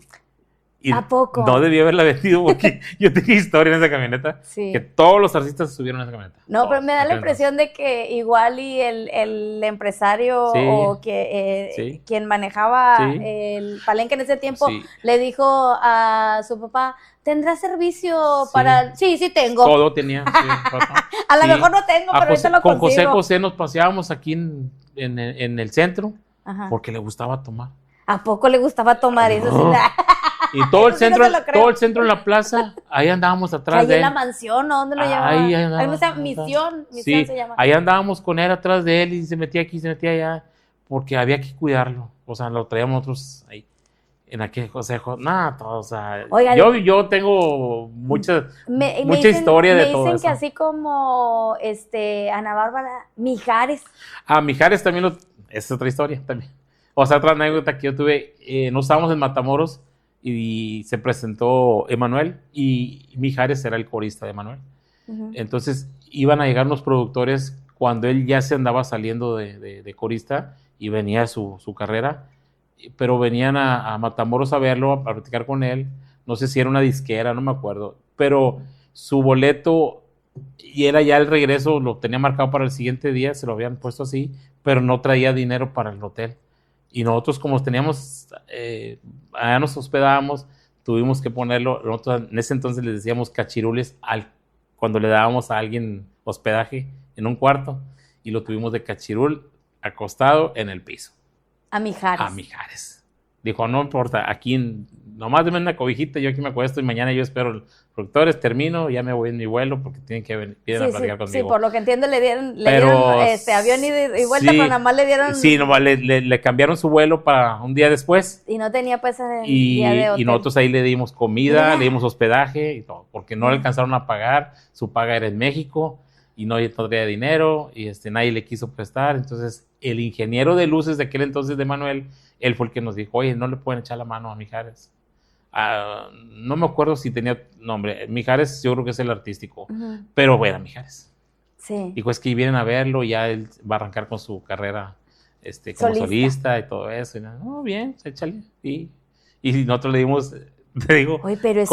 Speaker 2: Y
Speaker 1: ¿a poco?
Speaker 2: No debí haberla vendido porque yo tenía historia en esa camioneta.
Speaker 1: Sí.
Speaker 2: Que todos los artistas se subieron a esa camioneta.
Speaker 1: No, pero me da la impresión de que igual y el empresario o que quien manejaba el Palenque en ese tiempo le dijo a su papá, ¿tendrá servicio para...? Sí, tengo.
Speaker 2: Todo tenía.
Speaker 1: A lo mejor no tengo, pero ahorita lo consigo.
Speaker 2: Con José nos paseábamos aquí en el centro.
Speaker 1: Ajá.
Speaker 2: Porque le gustaba tomar.
Speaker 1: ¿A poco le gustaba tomar eso?
Speaker 2: No. Y todo el centro,
Speaker 1: no
Speaker 2: todo el centro en la plaza, ahí andábamos atrás de él.
Speaker 1: Ahí en la mansión, ¿no? ¿Dónde lo llamaban?
Speaker 2: Ahí andábamos.
Speaker 1: Misión
Speaker 2: Sí,
Speaker 1: se llama.
Speaker 2: ahí andábamos con él atrás de él y se metía aquí, se metía allá, porque había que cuidarlo. O sea, lo traíamos nosotros ahí. En aquel consejo, nada, todo, o sea,
Speaker 1: oigan,
Speaker 2: yo tengo mucha historia de todo eso. Me
Speaker 1: dicen que así como Ana Bárbara, Mijares.
Speaker 2: Mijares también, es otra historia también. O sea, otra anécdota que yo tuve, no estábamos en Matamoros y se presentó Emanuel y Mijares era el corista de Emanuel. Entonces iban a llegar los productores cuando él ya se andaba saliendo de corista y venía su carrera, pero venían a Matamoros a verlo, a platicar con él. No sé si era una disquera, no me acuerdo, pero su boleto y era ya el regreso, lo tenía marcado para el siguiente día, se lo habían puesto así, pero no traía dinero para el hotel. Y nosotros, como teníamos, allá nos hospedábamos, tuvimos que ponerlo. Nosotros en ese entonces les decíamos cachirules cuando le dábamos a alguien hospedaje en un cuarto, y lo tuvimos de cachirul acostado en el piso.
Speaker 1: A Mijares.
Speaker 2: Dijo, no importa, aquí nomás denme una cobijita, yo aquí me acuesto y mañana yo espero los productores, termino, ya me voy en mi vuelo porque tienen que venir a platicar conmigo.
Speaker 1: Sí, por lo que entiendo le dieron avión y vuelta, pero nada más le dieron...
Speaker 2: Sí, nomás le cambiaron su vuelo para un día después.
Speaker 1: Y no tenía pues el día de hotel.
Speaker 2: Y nosotros ahí le dimos comida, le dimos hospedaje y todo, porque no le alcanzaron a pagar, su paga era en México y no traía dinero y nadie le quiso prestar. Entonces el ingeniero de luces de aquel entonces de Manuel, él fue el que nos dijo, oye, no le pueden echar la mano a Mijares. No me acuerdo si tenía nombre. Mijares yo creo que es el artístico, pero bueno, Mijares.
Speaker 1: Sí.
Speaker 2: Dijo, es que vienen a verlo, ya él va a arrancar con su carrera como solista y todo eso. Y no, bien, échale. Y nosotros le dimos, te digo,
Speaker 1: oye, pero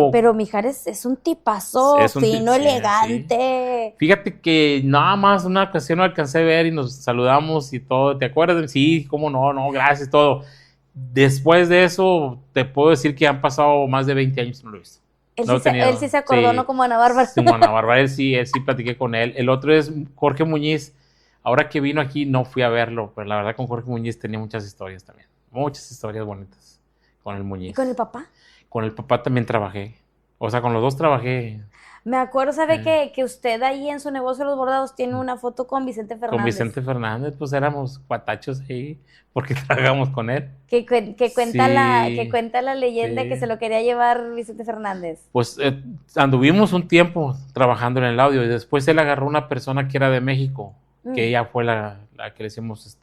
Speaker 1: pero Mijares es un tipazo, fino, elegante.
Speaker 2: Sí. Fíjate que nada más una ocasión lo alcancé a ver y nos saludamos y todo. ¿Te acuerdas? Sí, cómo no, gracias, todo. Después de eso, te puedo decir que han pasado más de 20 años, no lo he visto.
Speaker 1: Él sí se acordó, ¿no? Como Ana Bárbara.
Speaker 2: Sí, como Ana Bárbara, él sí platiqué con él. El otro es Jorge Muñiz. Ahora que vino aquí no fui a verlo, pero la verdad con Jorge Muñiz tenía muchas historias también. Muchas historias bonitas con el Muñiz.
Speaker 1: ¿Y con el papá?
Speaker 2: Con el papá también trabajé. O sea, con los dos trabajé.
Speaker 1: Me acuerdo, ¿sabe que usted ahí en su negocio de los bordados tiene una foto con Vicente Fernández?
Speaker 2: Con Vicente Fernández, pues éramos cuatachos ahí, porque trabajamos con él.
Speaker 1: Que cuenta la leyenda que se lo quería llevar Vicente Fernández.
Speaker 2: Pues anduvimos un tiempo trabajando en el audio y después él agarró una persona que era de México, que ella fue la que le decíamos,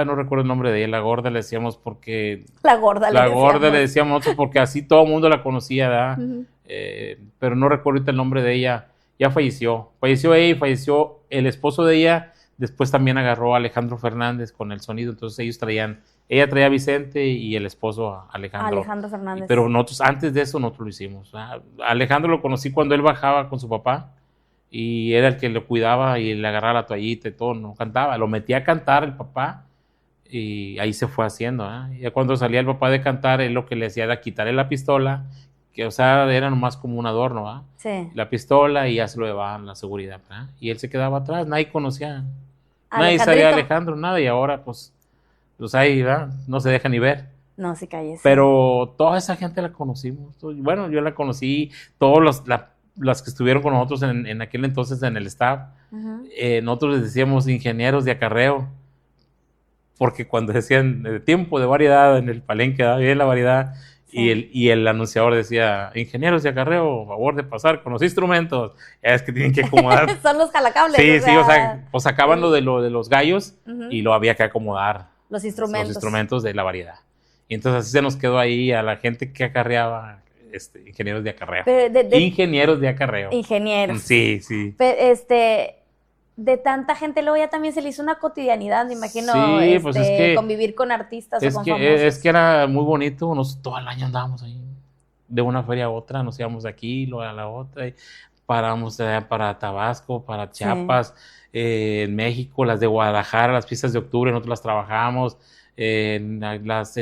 Speaker 2: no recuerdo el nombre de ella, la gorda le decíamos porque... La gorda le decíamos nosotros porque así todo el mundo la conocía, ¿verdad? Pero no recuerdo ahorita el nombre de ella. Ya falleció ella y falleció el esposo de ella Después también agarró a Alejandro Fernández con el sonido, entonces ella traía a Vicente y el esposo a Alejandro.
Speaker 1: Alejandro Fernández.
Speaker 2: Pero nosotros, antes de eso, nosotros lo hicimos. Alejandro lo conocí cuando él bajaba con su papá y era el que lo cuidaba y le agarraba la toallita y todo, no cantaba, lo metía a cantar el papá y ahí se fue haciendo. Y ya cuando salía el papá de cantar, él lo que le hacía era quitarle la pistola, que o sea, era nomás como un adorno,
Speaker 1: Sí.
Speaker 2: La pistola y ya se lo llevaban la seguridad, y él se quedaba atrás, nadie conocía, nadie
Speaker 1: Alejandrito.
Speaker 2: sabía de Alejandro, nada, y ahora pues ahí, no se deja ni ver.
Speaker 1: No, sí, cállese.
Speaker 2: Pero toda esa gente la conocimos. Bueno, yo la conocí, todos las que estuvieron con nosotros en aquel entonces en el staff.
Speaker 1: Uh-huh.
Speaker 2: Nosotros les decíamos ingenieros de acarreo, porque cuando decían tiempo de variedad en el palenque, daba bien la variedad, sí. y el anunciador decía, ingenieros de acarreo, a favor de pasar con los instrumentos, es que tienen que acomodar.
Speaker 1: Son los jalacables.
Speaker 2: Sí, o sea, pues sacaban lo de los gallos,
Speaker 1: uh-huh.
Speaker 2: y lo había que acomodar.
Speaker 1: Los instrumentos
Speaker 2: de la variedad. Y entonces así se nos quedó ahí a la gente que acarreaba, ingenieros de acarreo. Ingenieros de acarreo.
Speaker 1: Ingenieros.
Speaker 2: Sí, sí.
Speaker 1: De tanta gente, luego ya también se le hizo una cotidianidad, me imagino,
Speaker 2: sí, pues es que,
Speaker 1: convivir con artistas o con famosos.
Speaker 2: Es que era muy bonito, todo el año andábamos ahí, de una feria a otra, nos íbamos de aquí, luego a la otra, y parábamos para Tabasco, para Chiapas, en México, las de Guadalajara, las fiestas de octubre, nosotros las trabajábamos, en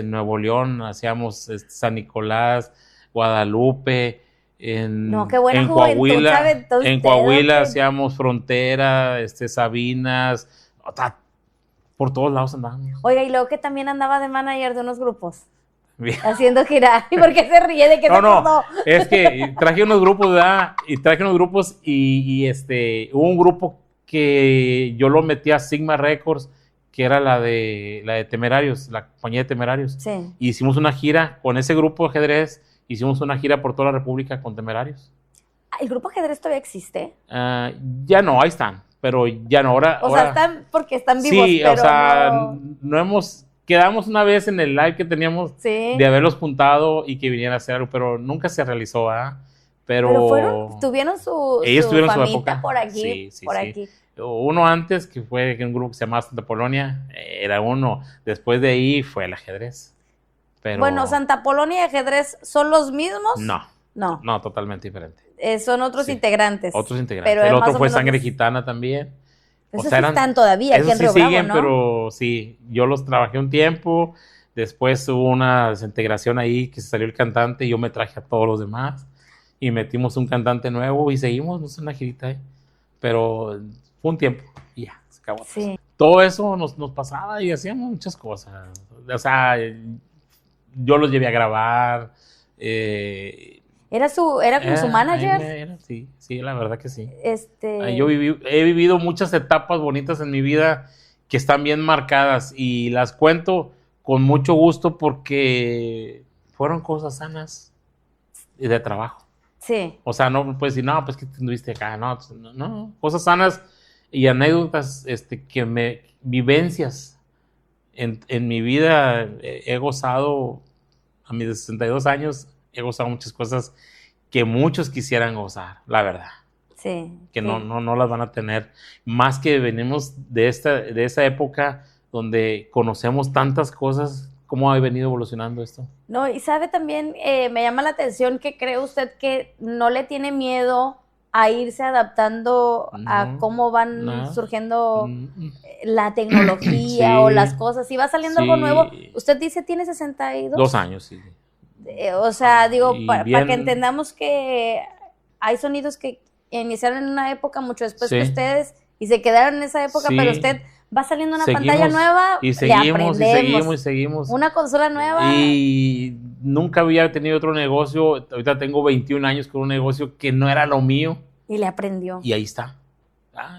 Speaker 2: Nuevo León hacíamos San Nicolás, Guadalupe,
Speaker 1: qué buena
Speaker 2: en
Speaker 1: juventud,
Speaker 2: Coahuila, en Coahuila hacíamos Frontera, Sabinas, por todos lados andábamos.
Speaker 1: Oiga, y luego que también andaba de manager de unos grupos. Bien. Haciendo girar. ¿Y por qué se ríe? ¿De qué se acordó?
Speaker 2: No, es que traje unos grupos, ¿verdad? Y hubo un grupo que yo lo metí a Sigma Records, que era la de Temerarios, la compañía de Temerarios.
Speaker 1: Sí.
Speaker 2: Y hicimos una gira con ese grupo de ajedrez, hicimos una gira por toda la República con Temerarios.
Speaker 1: ¿El grupo ajedrez todavía existe?
Speaker 2: Ya no, ahí están, pero ya no. Ahora,
Speaker 1: están porque están vivos,
Speaker 2: sí,
Speaker 1: pero
Speaker 2: o sea, quedamos una vez en el live que teníamos de haberlos juntado y que vinieran a hacer algo, pero nunca se realizó, ¿verdad? Pero
Speaker 1: tuvieron su
Speaker 2: época
Speaker 1: por aquí,
Speaker 2: sí,
Speaker 1: aquí.
Speaker 2: Uno antes, que fue un grupo que se llamaba Santa Polonia, era uno. Después de ahí fue el ajedrez. Pero... Bueno,
Speaker 1: ¿Santa Polonia y ajedrez son los mismos?
Speaker 2: No, totalmente diferente.
Speaker 1: Son otros integrantes.
Speaker 2: Otros integrantes. El otro fue Sangre Gitana también.
Speaker 1: Esos sí están todavía aquí en Río Bravo, ¿no?
Speaker 2: Pero sí, yo los trabajé un tiempo. Después hubo una desintegración ahí que se salió el cantante y yo me traje a todos los demás. Y metimos un cantante nuevo y seguimos, no sé, una girita ahí. Pero fue un tiempo y ya, se acabó.
Speaker 1: Sí.
Speaker 2: Todo eso nos pasaba y hacíamos muchas cosas. O sea, yo los llevé a grabar.
Speaker 1: ¿Era como su manager?
Speaker 2: Sí, la verdad que sí.
Speaker 1: Yo
Speaker 2: he vivido muchas etapas bonitas en mi vida que están bien marcadas y las cuento con mucho gusto porque fueron cosas sanas y de trabajo.
Speaker 1: Sí.
Speaker 2: O sea, no puedes decir, no, pues que estuviste acá, no, cosas sanas y anécdotas, vivencias en mi vida. He gozado, a mis 62 años, he gozado muchas cosas que muchos quisieran gozar, la verdad.
Speaker 1: Sí.
Speaker 2: Que no las van a tener. Más que venimos de esa época donde conocemos tantas cosas. ¿Cómo ha venido evolucionando esto?
Speaker 1: No, y sabe también, me llama la atención que cree usted que no le tiene miedo a irse adaptando a cómo van surgiendo la tecnología o las cosas. Si va saliendo algo nuevo, usted dice tiene 62.
Speaker 2: 2 años, sí.
Speaker 1: O sea, digo, para que entendamos que hay sonidos que iniciaron en una época mucho después que ustedes y se quedaron en esa época, pero usted va saliendo una pantalla nueva
Speaker 2: y seguimos.
Speaker 1: Una consola nueva.
Speaker 2: Y nunca había tenido otro negocio. Ahorita tengo 21 años con un negocio que no era lo mío.
Speaker 1: Y le aprendió.
Speaker 2: Y ahí está.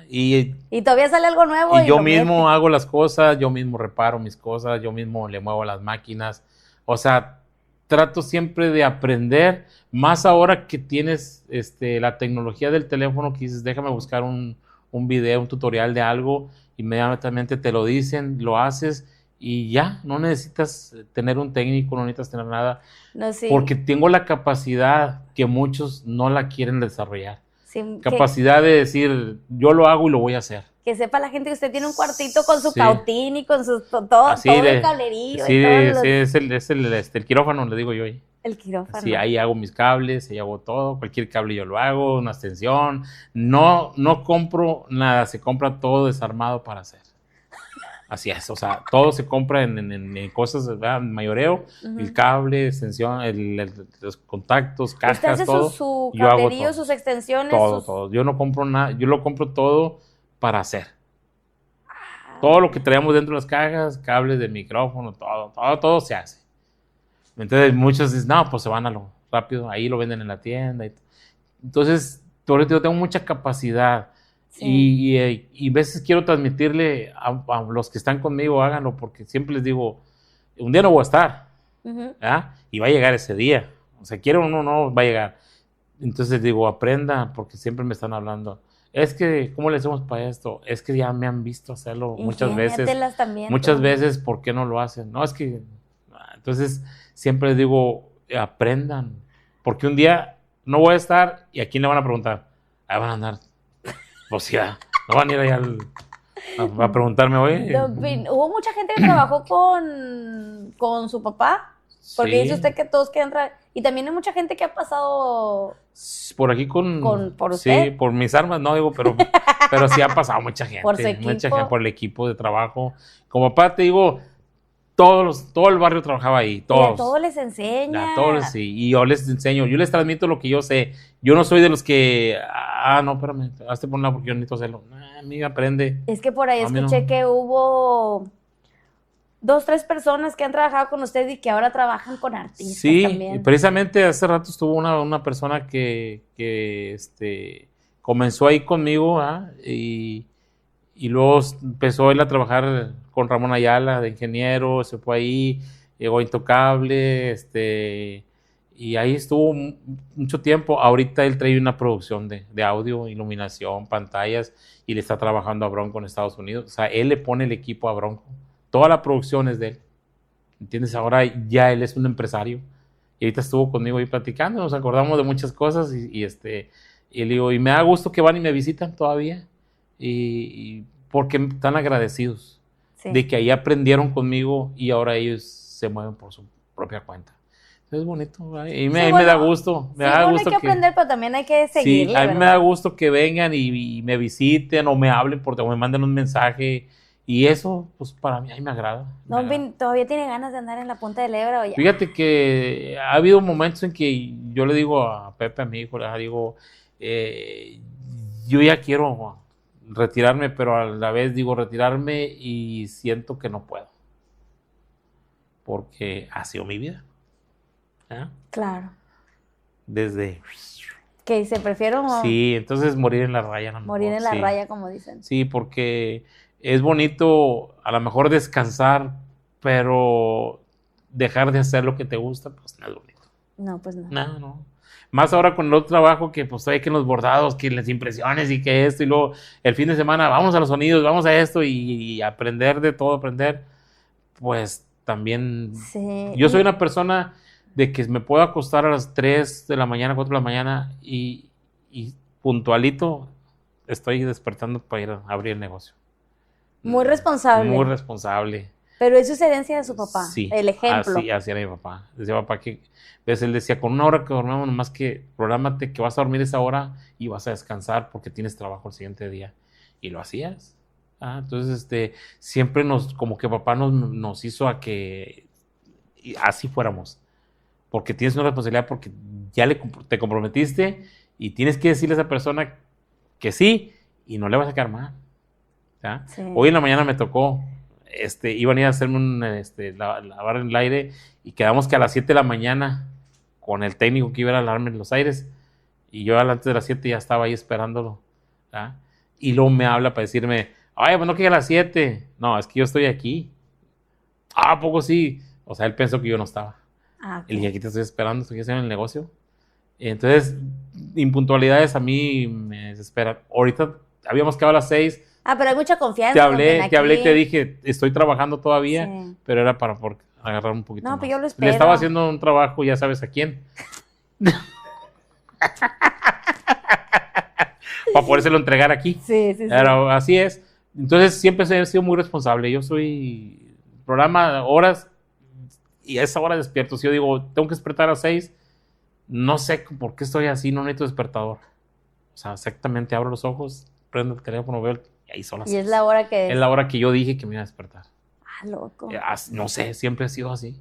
Speaker 2: Y
Speaker 1: todavía sale algo nuevo.
Speaker 2: Y yo mismo hago las cosas, yo mismo reparo mis cosas, yo mismo le muevo las máquinas. O sea, trato siempre de aprender. Más ahora que tienes la tecnología del teléfono, que dices, déjame buscar un video, un tutorial de algo, inmediatamente te lo dicen, lo haces y ya, no necesitas tener un técnico, no necesitas tener nada, porque tengo la capacidad que muchos no la quieren desarrollar. Capacidad de decir, yo lo hago y lo voy a hacer.
Speaker 1: que sepa la gente que usted tiene un cuartito con su
Speaker 2: Sí.
Speaker 1: cautín y con todo
Speaker 2: Así
Speaker 1: el cablerío.
Speaker 2: Sí,
Speaker 1: y todos
Speaker 2: sí, es el quirófano, le digo yo ahí.
Speaker 1: el quirófano.
Speaker 2: Sí, ahí hago mis cables, ahí hago todo, cualquier cable yo lo hago, una extensión. No compro nada, se compra todo desarmado para hacer. Así es, o sea, todo se compra en cosas, ¿verdad? En mayoreo, el cable, extensión, los contactos, cajas,
Speaker 1: Usted hace
Speaker 2: todo.
Speaker 1: su
Speaker 2: Yo hago
Speaker 1: cablerío,
Speaker 2: todo.
Speaker 1: sus extensiones.
Speaker 2: Todo. Yo no compro nada, yo lo compro todo para hacer. Todo lo que traemos dentro de las cajas, cables de micrófono, todo se hace. Entonces muchos dicen, no, pues se van a lo rápido, ahí lo venden en la tienda. Entonces, yo tengo mucha capacidad. Sí. Y a veces quiero transmitirle a los que están conmigo, háganlo, porque siempre les digo, un día no voy a estar, y va a llegar ese día. O sea, quiero uno, no va a llegar. Entonces digo, aprenda, porque siempre me están hablando. Es que, ¿cómo le hacemos para esto? Es que ya me han visto hacerlo muchas veces.
Speaker 1: También,
Speaker 2: muchas veces, ¿por qué no lo hacen? No, es que... Entonces, siempre les digo, aprendan. Porque un día no voy a estar, ¿y a quién le van a preguntar? Ahí van a andar. Pues ya, no van a ir allá a preguntarme, oye.
Speaker 1: Hubo mucha gente que trabajó con su papá. Porque
Speaker 2: Sí.
Speaker 1: dice usted que todos quieren y también hay mucha gente que ha pasado
Speaker 2: por aquí
Speaker 1: por usted.
Speaker 2: Sí, por mis armas, no digo, pero sí ha pasado mucha gente.
Speaker 1: Por su equipo.
Speaker 2: Mucha gente, por el equipo de trabajo. Como papá te digo, todo el barrio trabajaba ahí, todos.
Speaker 1: Y a todos les enseña.
Speaker 2: A todos, sí, y yo les enseño, yo les transmito lo que yo sé. Yo no soy de los que, no, espérame, hazte por un lado porque yo necesito hacerlo. A mí aprende.
Speaker 1: Es que por ahí escuché que hubo 2, 3 personas que han trabajado con usted y que ahora trabajan con artistas también.
Speaker 2: Sí, precisamente hace rato estuvo una persona que comenzó ahí conmigo, y luego empezó él a trabajar con Ramón Ayala de ingeniero, se fue ahí, llegó a Intocable, y ahí estuvo mucho tiempo. Ahorita él trae una producción de audio, iluminación, pantallas, y le está trabajando a Bronco en Estados Unidos. O sea, él le pone el equipo a Bronco. Toda la producción es de él, ¿entiendes? Ahora ya él es un empresario y ahorita estuvo conmigo ahí platicando, nos acordamos de muchas cosas y le digo, y me da gusto que van y me visitan todavía y porque están agradecidos de que ahí aprendieron conmigo y ahora ellos se mueven por su propia cuenta. Es bonito, y me da gusto.
Speaker 1: Hay que aprender, pero también hay que seguirle.
Speaker 2: Sí, a mí me da gusto que vengan y me visiten o me hablen o me manden un mensaje. Y eso, pues para mí, ahí me agrada.
Speaker 1: ¿Todavía tiene ganas de andar en la punta del Ebro? Ya?
Speaker 2: Fíjate que ha habido momentos en que yo le digo a Pepe, a mi hijo, le digo, yo ya quiero retirarme, pero a la vez digo retirarme y siento que no puedo. Porque ha sido mi vida.
Speaker 1: Claro.
Speaker 2: Desde...
Speaker 1: Que dice, prefiero...
Speaker 2: Sí, entonces morir en la raya. No
Speaker 1: morir en la raya, como dicen.
Speaker 2: Sí, porque... Es bonito a lo mejor descansar, pero dejar de hacer lo que te gusta, pues no es bonito.
Speaker 1: No, pues no.
Speaker 2: No. Más ahora con el otro trabajo que pues hay que en los bordados, que las impresiones y que esto, y luego el fin de semana vamos a los sonidos, vamos a esto y aprender de todo, pues también. Sí. Yo soy una persona de que me puedo acostar a las 3 de la mañana, 4 de la mañana y puntualito estoy despertando para ir a abrir el negocio.
Speaker 1: Muy responsable.
Speaker 2: Muy responsable.
Speaker 1: Pero eso es herencia de su papá,
Speaker 2: sí,
Speaker 1: el ejemplo.
Speaker 2: Así era mi papá. Decía papá que, ves, él decía, con una hora que dormamos, nomás que prográmate que vas a dormir esa hora y vas a descansar porque tienes trabajo el siguiente día. Y lo hacías. Entonces, siempre como que papá nos hizo a que así fuéramos. Porque tienes una responsabilidad, porque ya te comprometiste y tienes que decirle a esa persona que sí y no le vas a quedar mal. Sí. Hoy en la mañana me tocó, iban a ir a hacerme lavar el aire y quedamos que a las 7 de la mañana con el técnico que iba a alarme los aires y yo antes de las 7 ya estaba ahí esperándolo. Y luego me habla para decirme, ay, pues no que a las 7, no, es que yo estoy aquí. ¿A poco sí? O sea, él pensó que yo no estaba.
Speaker 1: Okay.
Speaker 2: Y le dije, aquí te estoy esperando, estoy haciendo el negocio. Entonces, impuntualidades a mí me desesperan. Ahorita habíamos quedado a las 6.
Speaker 1: Pero hay mucha confianza.
Speaker 2: Te hablé y te dije, estoy trabajando todavía, pero era para agarrar un poquito más.
Speaker 1: Pero yo lo espero.
Speaker 2: Le estaba haciendo un trabajo, ya sabes a quién. Para podérselo entregar aquí.
Speaker 1: Sí.
Speaker 2: Pero así es. Entonces siempre he sido muy responsable. Yo soy programa horas y a esa hora despierto. Si yo digo, tengo que despertar a 6, no sé por qué estoy así, no necesito despertador. O sea, exactamente abro los ojos, prendo el teléfono, veo y ahí son las 6.
Speaker 1: Y es la hora que...
Speaker 2: Es la hora que yo dije que me iba a despertar.
Speaker 1: Ah, loco.
Speaker 2: No sé, siempre ha sido así.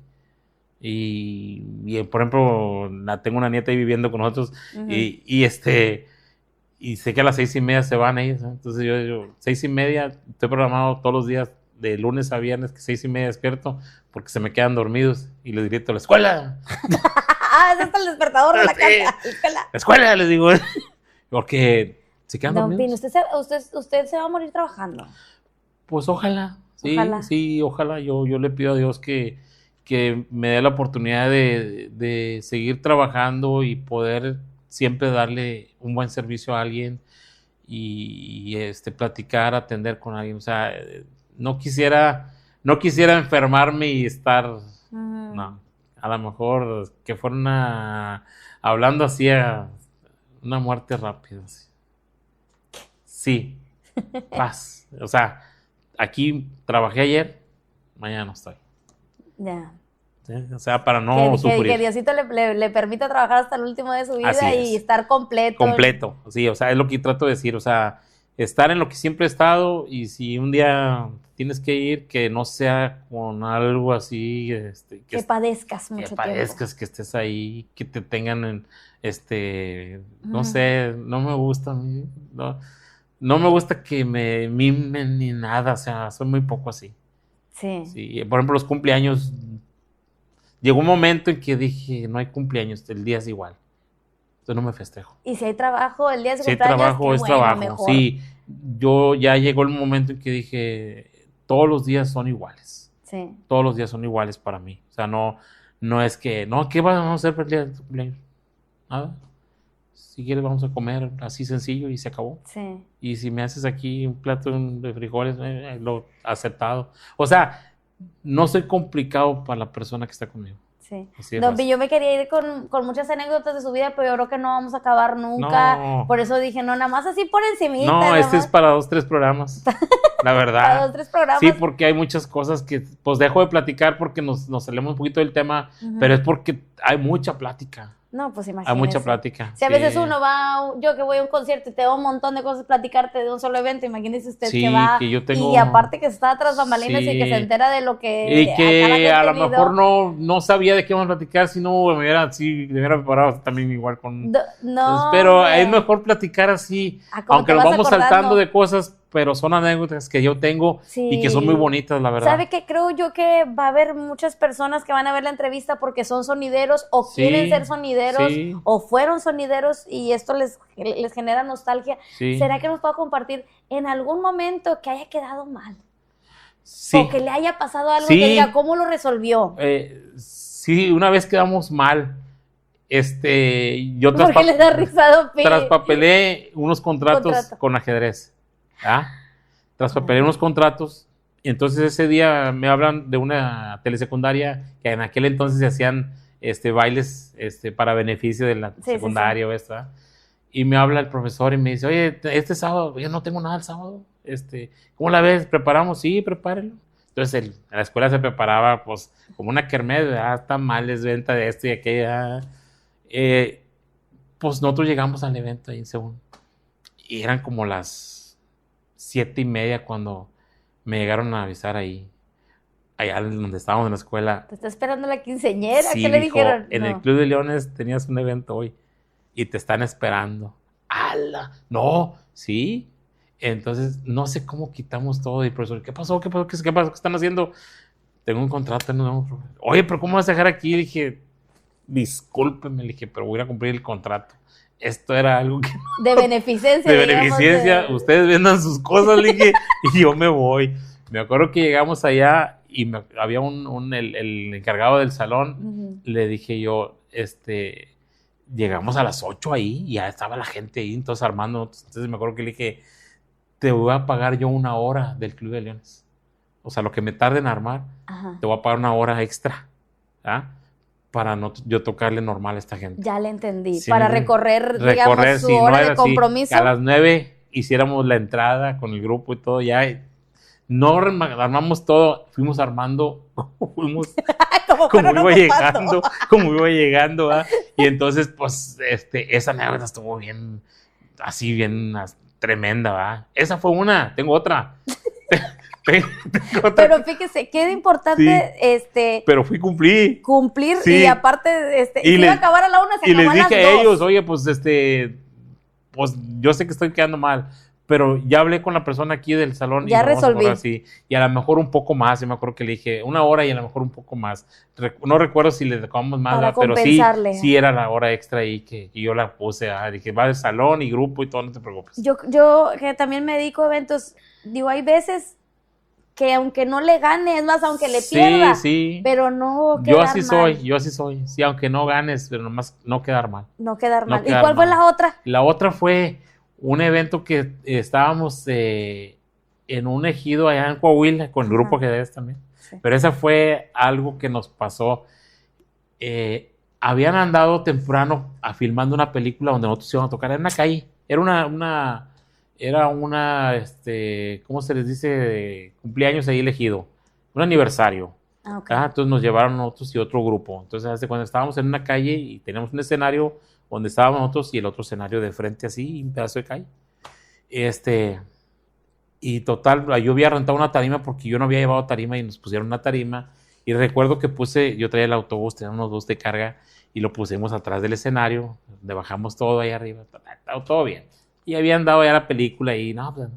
Speaker 2: Y por ejemplo, tengo una nieta ahí viviendo con nosotros y sé que a las 6:30 se van ellos, ¿no? Entonces yo 6:30, estoy programado todos los días de lunes a viernes que 6:30 despierto porque se me quedan dormidos y les grito, ¡la escuela!
Speaker 1: Ese es el despertador de la casa.
Speaker 2: ¡La escuela! Les digo, porque se quedan
Speaker 1: Don
Speaker 2: dormidos.
Speaker 1: Pino, usted se va a morir trabajando.
Speaker 2: Pues ojalá,
Speaker 1: Ojalá.
Speaker 2: sí, ojalá. Yo le pido a Dios que me dé la oportunidad de seguir trabajando y poder siempre darle un buen servicio a alguien y platicar, atender con alguien. O sea, no quisiera enfermarme y estar, no, a lo mejor que fuera hablando así a una muerte rápida. Así. Sí, paz. O sea, aquí trabajé ayer, mañana no estoy.
Speaker 1: Ya.
Speaker 2: ¿Sí? O sea, para no sufrir.
Speaker 1: Que Diosito le permita trabajar hasta el último de su vida y estar completo.
Speaker 2: Completo, sí, o sea, es lo que trato de decir, o sea, estar en lo que siempre he estado y si un día tienes que ir, que no sea con algo así,
Speaker 1: que padezcas mucho tiempo.
Speaker 2: Que padezcas, que estés ahí, que te tengan en, no sé, no me gusta a mí, no me gusta que me mimen ni nada, o sea, soy muy poco así. Sí, por ejemplo, los cumpleaños, llegó un momento en que dije, no hay cumpleaños, el día es igual. Entonces no me festejo.
Speaker 1: Y si hay trabajo, el día de su
Speaker 2: cumpleaños,
Speaker 1: es
Speaker 2: trabajo, es trabajo.
Speaker 1: Mejor.
Speaker 2: Sí, yo ya llegó el momento en que dije, todos los días son iguales.
Speaker 1: Sí.
Speaker 2: Todos los días son iguales para mí. O sea, no es que, ¿qué vamos a hacer para el día de tu cumpleaños? Nada. Si quieres vamos a comer así sencillo y se acabó.
Speaker 1: Sí.
Speaker 2: Y si me haces aquí un plato de frijoles, lo aceptado. O sea, no soy complicado para la persona que está conmigo.
Speaker 1: Sí.
Speaker 2: No,
Speaker 1: yo me quería ir con muchas anécdotas de su vida, pero yo creo que no vamos a acabar nunca.
Speaker 2: No.
Speaker 1: Por eso dije, no, nada más así por encimita.
Speaker 2: No, es para 2, 3 programas. La verdad.
Speaker 1: Para 2, 3 programas.
Speaker 2: Sí, porque hay muchas cosas que pues dejo de platicar porque nos salimos un poquito del tema, pero es porque hay mucha plática.
Speaker 1: No, pues imagínese.
Speaker 2: Hay mucha plática.
Speaker 1: Si a veces uno va, yo que voy a un concierto y te doy un montón de cosas platicarte de un solo evento, imagínese usted que va
Speaker 2: que yo tengo...
Speaker 1: y aparte que está tras bambalinas y que se entera de lo que...
Speaker 2: Y que a lo mejor no sabía de qué vamos a platicar, si no me hubiera preparado también igual con...
Speaker 1: No.
Speaker 2: Entonces, pero es mejor platicar así, aunque nos vamos saltando de cosas, pero son anécdotas que yo tengo y que son muy bonitas, la verdad.
Speaker 1: ¿Sabe qué? Creo yo que va a haber muchas personas que van a ver la entrevista porque son sonideros o quieren ser sonideros o fueron sonideros y esto les genera nostalgia. ¿Será que nos pueda compartir en algún momento que haya quedado mal?
Speaker 2: Sí.
Speaker 1: O que le haya pasado algo que diga, ¿cómo lo resolvió?
Speaker 2: Sí, una vez quedamos mal. Yo
Speaker 1: ¿Por qué le da risa, don Pi?
Speaker 2: traspapelé unos contratos con ajedrez. Traspapelé unos contratos y entonces ese día me hablan de una telesecundaria que en aquel entonces se hacían bailes para beneficio de la secundaria o esta. Y me habla el profesor y me dice, oye, este sábado, yo no tengo nada el sábado, ¿cómo la ves? ¿Preparamos? Sí, prepárenlo. Entonces en la escuela se preparaba pues como una kermés, tamales, venta de esto y aquello. Pues nosotros llegamos al evento ahí en Seúl y eran como las 7:30 cuando me llegaron a avisar allá donde estábamos en la escuela.
Speaker 1: ¿Te está esperando la quinceañera?
Speaker 2: Sí,
Speaker 1: ¿qué le
Speaker 2: dijo,
Speaker 1: dijeron?
Speaker 2: En el Club de Leones tenías un evento hoy y te están esperando. ¡Hala! No, sí. Entonces, no sé cómo quitamos todo. Y el profesor, ¿qué pasó? ¿Qué pasó? ¿Qué están haciendo? Tengo un contrato. Oye, pero ¿cómo vas a dejar aquí? Dije, discúlpeme, le dije, pero voy a ir a cumplir el contrato. Esto era algo que...
Speaker 1: De beneficencia.
Speaker 2: De beneficencia. Ustedes vendan sus cosas, le dije, y yo me voy. Me acuerdo que llegamos allá y había el encargado del salón. Le dije yo, llegamos a las 8 ahí y ya estaba la gente ahí, entonces armando. Entonces me acuerdo que le dije, te voy a pagar yo 1 hora del Club de Leones. O sea, lo que me tarde en armar, te voy a pagar 1 hora extra. Para no yo tocarle normal a esta gente.
Speaker 1: Ya le entendí.
Speaker 2: Sí,
Speaker 1: para recorrer, digamos, su
Speaker 2: sí,
Speaker 1: hora
Speaker 2: no
Speaker 1: de compromiso.
Speaker 2: A las 9 hiciéramos la entrada con el grupo y todo, ya no armamos todo, fuimos armando, como iba llegando, ¿ah? Y entonces, pues, esa anécdota estuvo bien, así, bien tremenda, ¿va? Esa fue una, tengo otra.
Speaker 1: Pero fíjese, qué importante,
Speaker 2: pero cumplir,
Speaker 1: sí. Y aparte, iba a acabar a la 1, se acabó a las 2. Y les dije
Speaker 2: a ellos, oye, pues, pues, yo sé que estoy quedando mal, pero ya hablé con la persona aquí del salón.
Speaker 1: Ya resolví.
Speaker 2: Y a lo mejor un poco más, yo me acuerdo que le dije 1 hora y a lo mejor un poco más. No recuerdo si le acabamos más, pero sí era la hora extra ahí que yo la puse. Dije, va de salón y grupo y todo, no te preocupes.
Speaker 1: Yo que también me dedico a eventos, digo, hay veces que aunque no le gane, es más, aunque le pierda, pero no quedar mal.
Speaker 2: Yo así soy, sí, aunque no ganes, pero nomás no quedar mal.
Speaker 1: No quedar mal. ¿Y cuál fue la otra?
Speaker 2: La otra fue un evento que estábamos en un ejido allá en Coahuila, con el grupo Ajedrez también, pero esa fue algo que nos pasó. Habían andado temprano filmando una película donde nosotros íbamos a tocar en una calle, era una ¿cómo se les dice? Cumpleaños ahí elegido, un aniversario.
Speaker 1: Okay.
Speaker 2: Entonces nos llevaron nosotros y otro grupo. Entonces, cuando estábamos en una calle y teníamos un escenario donde estábamos nosotros y el otro escenario de frente así, un pedazo de calle. Y total, yo había rentado una tarima porque yo no había llevado tarima y nos pusieron una tarima. Y recuerdo que yo traía el autobús, tenía unos 2 de carga y lo pusimos atrás del escenario, donde bajamos todo ahí arriba, todo bien. Y habían dado ya la película y no, pues,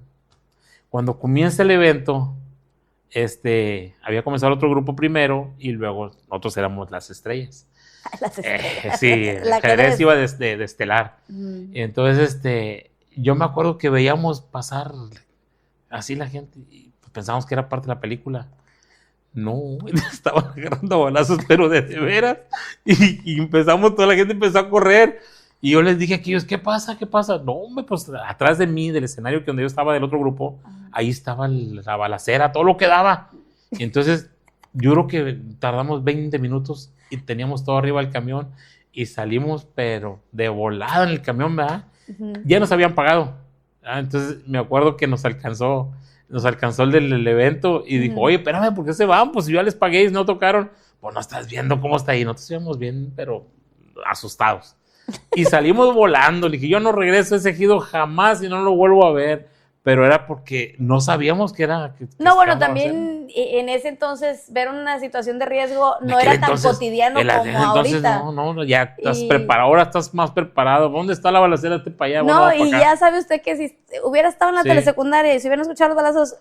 Speaker 2: cuando comienza el evento, había comenzado otro grupo primero y luego nosotros éramos las estrellas.
Speaker 1: Las estrellas.
Speaker 2: Sí, el ajedrez iba de estelar. Entonces, yo me acuerdo que veíamos pasar así la gente y pensábamos que era parte de la película. No, estaban agarrando balazos, pero de veras. Y empezamos, toda la gente empezó a correr. Y yo les dije a aquellos, ¿qué pasa? ¿Qué pasa? No, hombre, pues atrás de mí, del escenario donde yo estaba, del otro grupo, ahí estaba la balacera, todo lo que daba. Y entonces, yo creo que tardamos 20 minutos y teníamos todo arriba del camión y salimos, pero de volada en el camión, ¿verdad? Ya nos habían pagado. Entonces, me acuerdo que nos alcanzó el del evento y dijo, oye, espérame, ¿por qué se van? Pues si ya les pagué y no tocaron. Pues no estás viendo cómo está ahí. Nosotros íbamos bien, pero asustados. Y salimos volando. Le dije, yo no regreso a ese ejido jamás y no lo vuelvo a ver. Pero era porque no sabíamos que era...
Speaker 1: No, bueno, también en ese entonces ver una situación de riesgo no era tan cotidiano como ahorita.
Speaker 2: No, ya estás preparado, ahora estás más preparado. ¿Dónde está la balacera? Para allá.
Speaker 1: No, y ya sabe usted que si hubiera estado en la telesecundaria y si hubieran escuchado los balazos,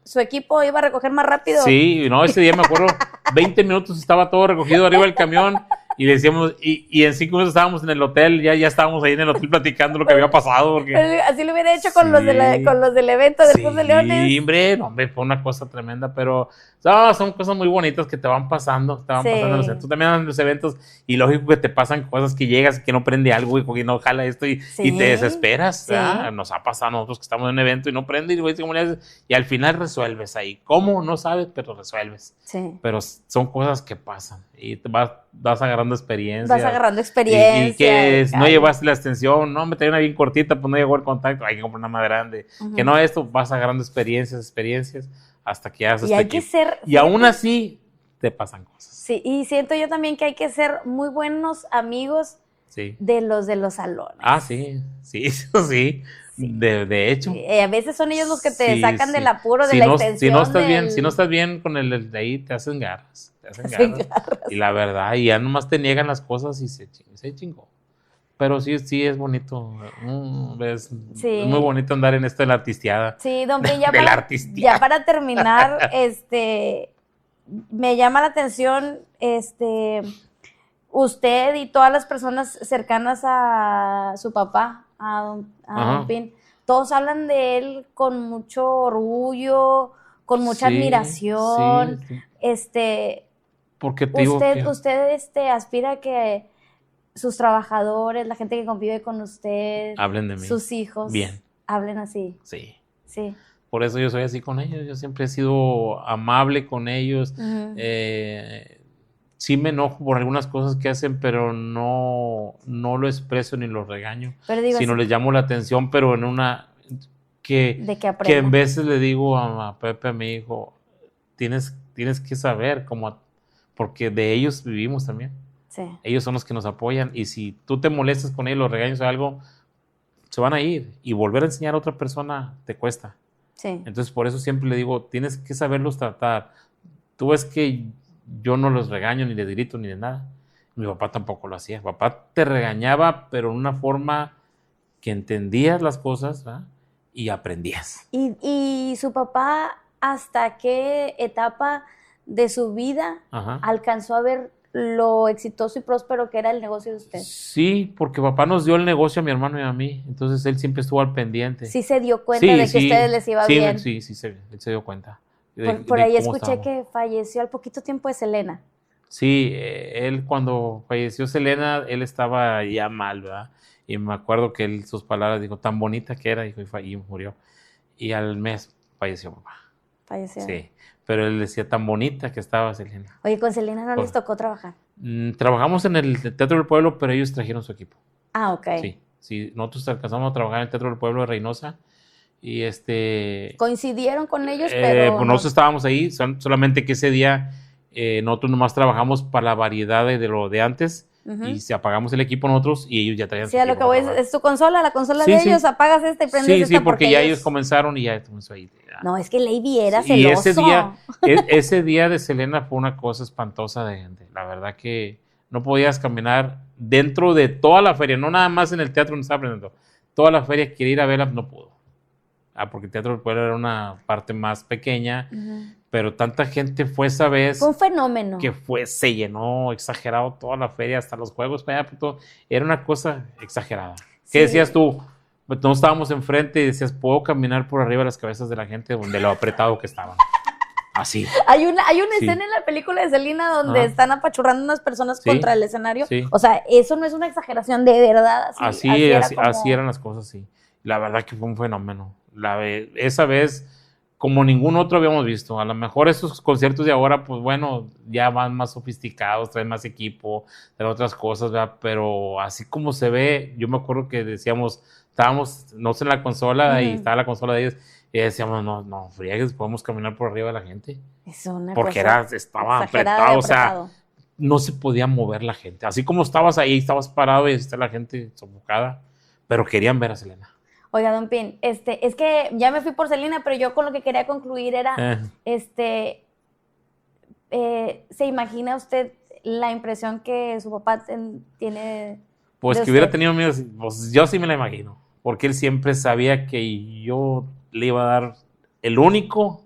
Speaker 1: su equipo iba a recoger más rápido.
Speaker 2: Sí, no, ese día me acuerdo, 20 minutos estaba todo recogido arriba del camión. Y le decíamos, y en 5 minutos estábamos en el hotel, ya estábamos ahí en el hotel platicando lo que había pasado. Porque...
Speaker 1: Así lo hubiera hecho con los del evento del Club de Leones.
Speaker 2: Sí, hombre, fue una cosa tremenda, pero son cosas muy bonitas que te van pasando, pasando en los eventos. Tú también en los eventos, y lógico que te pasan cosas que llegas, que no prende algo, y no jala esto, y te desesperas. Nos ha pasado a nosotros que estamos en un evento y no prende, y al final resuelves ahí. ¿Cómo? No sabes, pero resuelves.
Speaker 1: Sí.
Speaker 2: Pero son cosas que pasan, y te vas agarrando experiencia.
Speaker 1: Vas agarrando experiencia.
Speaker 2: Y que no llevaste la extensión, no, me traía una bien cortita, pues no llegó el contacto, hay que comprar una más grande. Que no, esto vas agarrando experiencias, hasta que haces
Speaker 1: y hay que ser...
Speaker 2: Y aún así, te pasan cosas.
Speaker 1: Sí, y siento yo también que hay que ser muy buenos amigos de los salones.
Speaker 2: Sí, eso sí. De hecho.
Speaker 1: A veces son ellos los que te sacan del apuro de la extensión.
Speaker 2: Si no estás bien con el de ahí, te hacen garras. Y la verdad, y ya nomás te niegan las cosas y se chingó. Pero sí es bonito. Es muy bonito andar en esto de la artisteada.
Speaker 1: Sí, don Pin, ya para terminar, me llama la atención, usted y todas las personas cercanas a su papá, a don Pin, todos hablan de él con mucho orgullo, con mucha admiración.
Speaker 2: Porque te digo que...
Speaker 1: usted aspira a que sus trabajadores, la gente que convive con usted,
Speaker 2: hablen de mí,
Speaker 1: sus hijos,
Speaker 2: bien,
Speaker 1: hablen así.
Speaker 2: Sí.
Speaker 1: Sí.
Speaker 2: Por eso yo soy así con ellos. Yo siempre he sido amable con ellos. sí me enojo por algunas cosas que hacen, pero no lo expreso ni los regaño,
Speaker 1: Pero digo,
Speaker 2: sino les llamo la atención, pero en una
Speaker 1: de que
Speaker 2: que
Speaker 1: aprenda.
Speaker 2: en veces le digo a Pepe, a mi hijo, tienes que saber porque de ellos vivimos también.
Speaker 1: Sí.
Speaker 2: Ellos son los que nos apoyan, y si tú te molestas con ellos, los regaños o algo, se van a ir, y volver a enseñar a otra persona te cuesta.
Speaker 1: Sí.
Speaker 2: Entonces por eso siempre le digo, tienes que saberlos tratar. Tú ves que yo no los regaño, ni les grito, ni de nada. Mi papá tampoco lo hacía. Papá te regañaba, pero en una forma que entendías las cosas, ¿verdad? Y aprendías.
Speaker 1: ¿Y su papá hasta qué etapa de su vida
Speaker 2: Ajá.
Speaker 1: alcanzó a ver lo exitoso y próspero que era el negocio de usted?
Speaker 2: Sí, porque papá nos dio el negocio a mi hermano y a mí, entonces él siempre estuvo al pendiente.
Speaker 1: Sí se dio cuenta
Speaker 2: Sí,
Speaker 1: de que
Speaker 2: sí,
Speaker 1: a ustedes les iba bien.
Speaker 2: Sí, él se dio cuenta.
Speaker 1: Por ahí
Speaker 2: cómo
Speaker 1: escuché
Speaker 2: estábamos.
Speaker 1: que falleció al poquito tiempo de Selena.
Speaker 2: Sí, él cuando falleció Selena, él estaba ya mal, ¿verdad? Y me acuerdo que él, sus palabras, dijo, tan bonita que era, dijo, y murió. Y al mes falleció papá.
Speaker 1: Falleció.
Speaker 2: Sí, pero él decía, tan bonita que estaba Selena.
Speaker 1: Oye, con Selena no les tocó trabajar.
Speaker 2: Trabajamos en el Teatro del Pueblo, pero ellos trajeron su equipo.
Speaker 1: Ah, ok.
Speaker 2: Sí, nosotros alcanzamos a trabajar en el Teatro del Pueblo de Reynosa. Y
Speaker 1: coincidieron con ellos, pero
Speaker 2: pues nosotros estábamos ahí, solamente que ese día nosotros nomás trabajamos para la variedad de lo de antes, y se apagamos el equipo nosotros y ellos ya traían
Speaker 1: Sí, a lo que voy es tu consola, la consola de ellos, apagas esta y prendes esta.
Speaker 2: Sí, porque ya ellos comenzaron y ya comenzó ahí.
Speaker 1: No, es que Lady era
Speaker 2: Sí, y
Speaker 1: celoso.
Speaker 2: ese día de Selena fue una cosa espantosa de gente. La verdad que no podías caminar dentro de toda la feria, no nada más en el teatro donde estaba aprendiendo. Toda la feria, quería ir a verla, no pudo. Porque el Teatro del Pueblo era una parte más pequeña, pero tanta gente fue esa vez.
Speaker 1: Fue un fenómeno.
Speaker 2: Que se llenó exagerado toda la feria, hasta los juegos, todo. Era una cosa exagerada.
Speaker 1: Sí.
Speaker 2: ¿Qué decías tú? No estábamos enfrente y decías, puedo caminar por arriba de las cabezas de la gente de lo apretado que estaban. Así.
Speaker 1: Hay una escena en la película de Selena donde están apachurrando unas personas contra el escenario. Sí. O sea, eso no es una exageración, de verdad. Así
Speaker 2: eran las cosas, sí. La verdad que fue un fenómeno. Esa vez, como ningún otro habíamos visto. A lo mejor esos conciertos de ahora, pues bueno, ya van más sofisticados, traen más equipo, traen otras cosas, ¿verdad? Pero así como se ve, yo me acuerdo que decíamos, estábamos, no sé, en la consola, y estaba la consola de ellos, y decíamos, no, friegues, podemos caminar por arriba de la gente.
Speaker 1: Es una
Speaker 2: porque
Speaker 1: cosa
Speaker 2: estaba apretado, o sea, no se podía mover la gente. Así como estabas ahí, estabas parado y está la gente sofocada, pero querían ver a Selena.
Speaker 1: Oiga, don Pin, es que ya me fui por Selena, pero yo con lo que quería concluir era, ¿se imagina usted la impresión que su papá tiene?
Speaker 2: Pues que hubiera tenido miedo, pues yo sí me la imagino, porque él siempre sabía que yo le iba a dar el único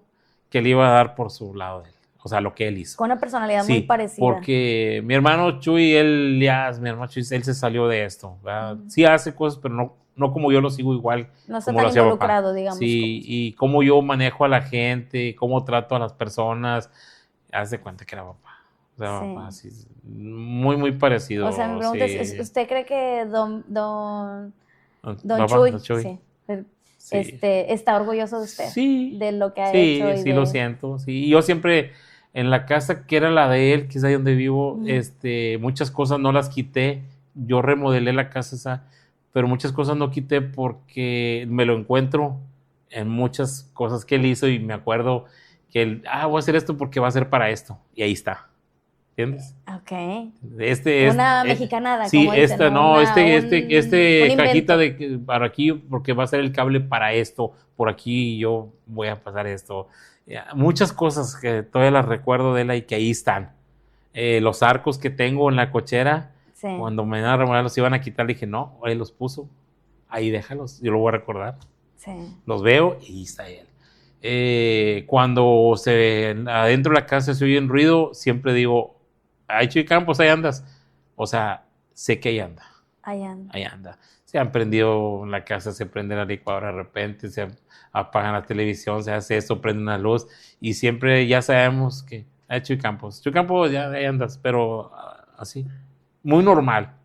Speaker 2: que le iba a dar por su lado de él, o sea, lo que él hizo.
Speaker 1: Con una personalidad muy parecida.
Speaker 2: Porque mi hermano Chuy, él se salió de esto, ¿verdad? Sí hace cosas, pero no como yo lo sigo igual.
Speaker 1: No está tan involucrado, digamos.
Speaker 2: Sí, y cómo yo manejo a la gente, cómo trato a las personas. Haz de cuenta que era papá. O sea, papá, sí, muy, muy parecido.
Speaker 1: O sea, mi pregunta es, ¿usted cree que don Chuy, está orgulloso de usted?
Speaker 2: Sí.
Speaker 1: De lo que ha hecho.
Speaker 2: Sí, lo siento. Sí, yo siempre, en la casa que era la de él, que es ahí donde vivo, muchas cosas no las quité. Yo remodelé la casa esa, pero muchas cosas no quité porque me lo encuentro en muchas cosas que él hizo y me acuerdo que él, voy a hacer esto porque va a ser para esto. Y ahí está. ¿Entiendes?
Speaker 1: Ok.
Speaker 2: Una
Speaker 1: mexicanada,
Speaker 2: sí,
Speaker 1: como dicen,
Speaker 2: cajita para aquí porque va a ser el cable para esto. Por aquí yo voy a pasar esto. Muchas cosas que todavía las recuerdo de él y que ahí están. Los arcos que tengo en la cochera. Sí. Cuando me iban a remodelar los iban a quitar, le dije, no, ahí los puso, ahí déjalos, yo lo voy a recordar. Sí. Los veo y ahí está él. Cuando adentro de la casa se oye un ruido, siempre digo, ay, Chuy Campos, ahí andas. O sea, sé que ahí anda. Ahí anda. Se han prendido en la casa, se prende la licuadora de repente, se apagan la televisión, se hace esto, prende una luz y siempre ya sabemos que, ay, Chuy Campos, ya ahí andas, pero así. Muy normal.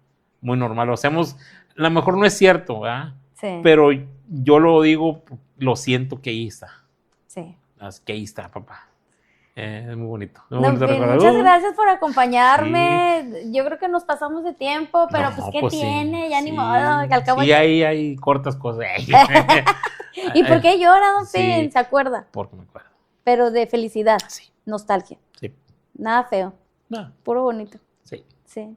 Speaker 2: Lo hacemos, a lo mejor no es cierto, ¿verdad? Sí. Pero yo lo digo, lo siento que ahí está.
Speaker 1: Sí.
Speaker 2: Que ahí está, papá. Es muy bonito.
Speaker 1: Don Pin, muchas gracias por acompañarme. Sí. Yo creo que nos pasamos de tiempo, pero no, pues ¿qué tiene? Sí, ya ni modo. Que al cabo
Speaker 2: sí, hay cortas cosas.
Speaker 1: ¿Y por qué llora, Don Pin? ¿Se acuerda?
Speaker 2: Porque me acuerdo.
Speaker 1: Pero de felicidad,
Speaker 2: sí.
Speaker 1: Nostalgia.
Speaker 2: Sí.
Speaker 1: Nada feo.
Speaker 2: No.
Speaker 1: Puro bonito.
Speaker 2: Sí.
Speaker 1: Sí.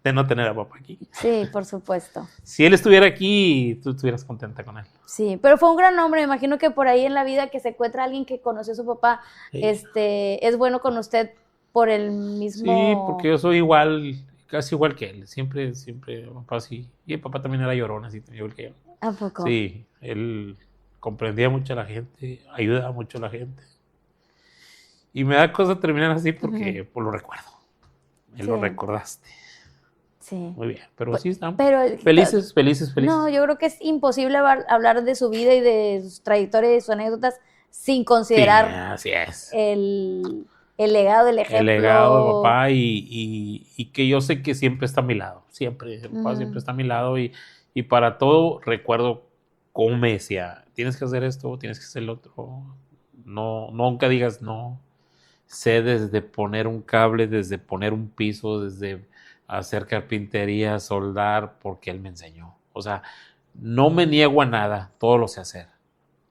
Speaker 2: De no tener a papá aquí.
Speaker 1: Sí, por supuesto.
Speaker 2: Si él estuviera aquí, tú estuvieras contenta con él.
Speaker 1: Sí, pero fue un gran hombre. Me imagino que por ahí en la vida que se encuentra alguien que conoció a su papá, sí. Es bueno con usted por el mismo...
Speaker 2: Sí, porque yo soy igual, casi igual que él. Siempre, papá sí. Y el papá también era llorón, así, igual que yo.
Speaker 1: ¿A poco?
Speaker 2: Sí, él comprendía mucho a la gente, ayudaba mucho a la gente. Y me da cosa terminar así porque pues, lo recuerdo. Me lo recordaste.
Speaker 1: Sí.
Speaker 2: Muy bien, pero sí estamos felices.
Speaker 1: No, yo creo que es imposible hablar de su vida y de sus trayectorias y sus anécdotas sin considerar
Speaker 2: así es.
Speaker 1: El legado, el ejemplo.
Speaker 2: El legado de papá y que yo sé que siempre está a mi lado. Siempre, papá siempre está a mi lado y para todo recuerdo cómo me decía, tienes que hacer esto, tienes que hacer lo otro. No, nunca digas no. Sé desde poner un cable, desde poner un piso, desde hacer carpintería, soldar, porque él me enseñó. O sea, no me niego a nada, todo lo sé hacer,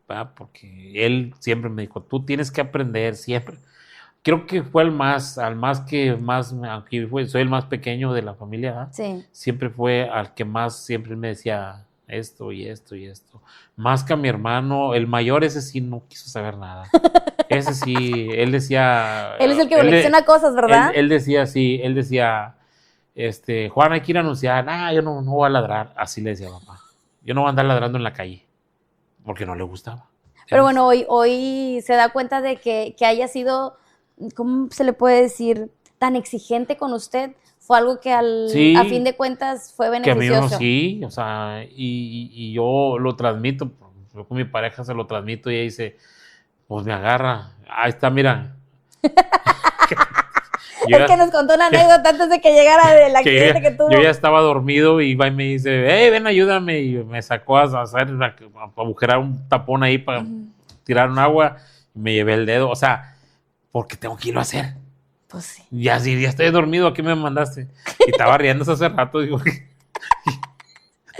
Speaker 2: ¿verdad? Porque él siempre me dijo, tú tienes que aprender siempre. Creo que fue aunque soy el más pequeño de la familia, ¿verdad?
Speaker 1: Sí.
Speaker 2: Siempre fue al que más siempre me decía esto y esto y esto. Más que a mi hermano, el mayor, ese sí no quiso saber nada. Ese sí, él decía...
Speaker 1: Él es el que colecciona cosas, ¿verdad?
Speaker 2: Él decía, sí, Juan, hay que ir a anunciar. Yo no voy a ladrar. Así le decía papá. Yo no voy a andar ladrando en la calle. Porque no le gustaba.
Speaker 1: Pero bueno, hoy se da cuenta de que haya sido, ¿cómo se le puede decir? Tan exigente con usted. Fue algo que a fin de cuentas fue beneficioso.
Speaker 2: Que a mí sí, o sea, y yo lo transmito. Yo con mi pareja se lo transmito y ella dice, pues me agarra. Ahí está, mira.
Speaker 1: Es que nos contó una anécdota antes de que llegara del accidente que tuvo.
Speaker 2: Yo ya estaba dormido y va y me dice, ven, ayúdame. Y me sacó a agujerar un tapón ahí para tirar un agua. Y me llevé el dedo. O sea, porque tengo que irlo a hacer.
Speaker 1: Pues sí.
Speaker 2: Ya estoy dormido, ¿a qué me mandaste? Y estaba riéndose hace rato. Digo,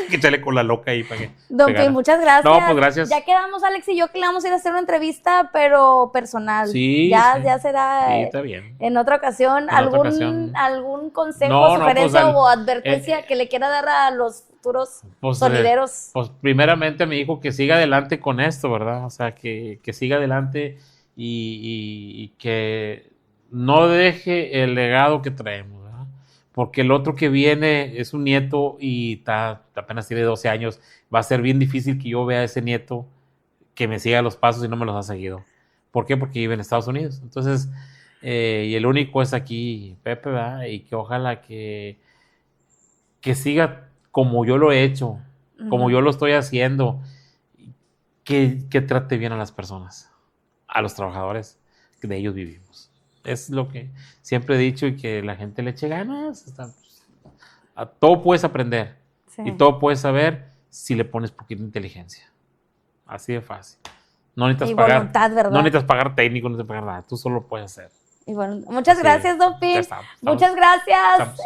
Speaker 2: que echarle con la loca ahí para que...
Speaker 1: Don Pin, muchas gracias.
Speaker 2: No, pues gracias.
Speaker 1: Ya quedamos, Alex y yo, que le vamos a ir a hacer una entrevista, pero personal.
Speaker 2: Sí.
Speaker 1: Ya será
Speaker 2: sí, está bien.
Speaker 1: En otra ocasión. ¿Algún consejo, sugerencia o advertencia que le quiera dar a los futuros sonideros?
Speaker 2: Pues primeramente me dijo que siga adelante con esto, ¿verdad? O sea, que siga adelante y que no deje el legado que traemos, ¿verdad? Porque el otro que viene es un nieto y apenas tiene 12 años. Va a ser bien difícil que yo vea a ese nieto que me siga los pasos y no me los ha seguido. ¿Por qué? Porque vive en Estados Unidos. Entonces, y el único es aquí, Pepe, ¿verdad? Y que ojalá que siga como yo lo he hecho, como yo lo estoy haciendo, que trate bien a las personas, a los trabajadores, que de ellos vivimos. Es lo que siempre he dicho y que la gente le eche ganas. A todo puedes aprender y todo puedes saber si le pones poquita inteligencia. Así de fácil. No necesitas pagar
Speaker 1: voluntad, ¿verdad?
Speaker 2: No necesitas pagar técnico, no necesitas pagar nada. Tú solo lo puedes hacer.
Speaker 1: Y bueno, muchas gracias, Don Pin. Muchas gracias,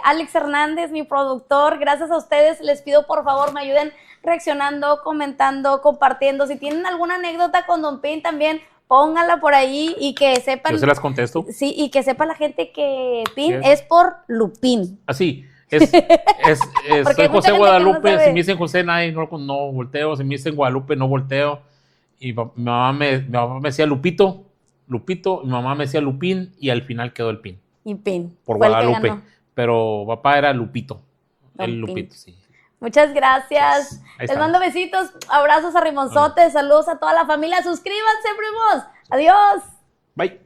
Speaker 1: Alex Hernández, mi productor. Gracias a ustedes. Les pido, por favor, me ayuden reaccionando, comentando, compartiendo. Si tienen alguna anécdota con Don Pin también, pónganla por ahí y que sepan.
Speaker 2: Yo se las contesto.
Speaker 1: Sí, y que sepa la gente que Pin es por Lupín.
Speaker 2: Así. Soy José Guadalupe. Si me dicen José, no volteo. Si me dicen Guadalupe, no volteo. Y mi mamá me decía Lupito, mi mamá me decía Lupín y al final quedó el Pin.
Speaker 1: Y Pin.
Speaker 2: Por Guadalupe. Pero papá era Lupito. El Lupito, sí.
Speaker 1: Muchas gracias. Les mando besitos, abrazos a Rimonzotes, saludos a toda la familia. Suscríbanse, primos. Adiós.
Speaker 2: Bye.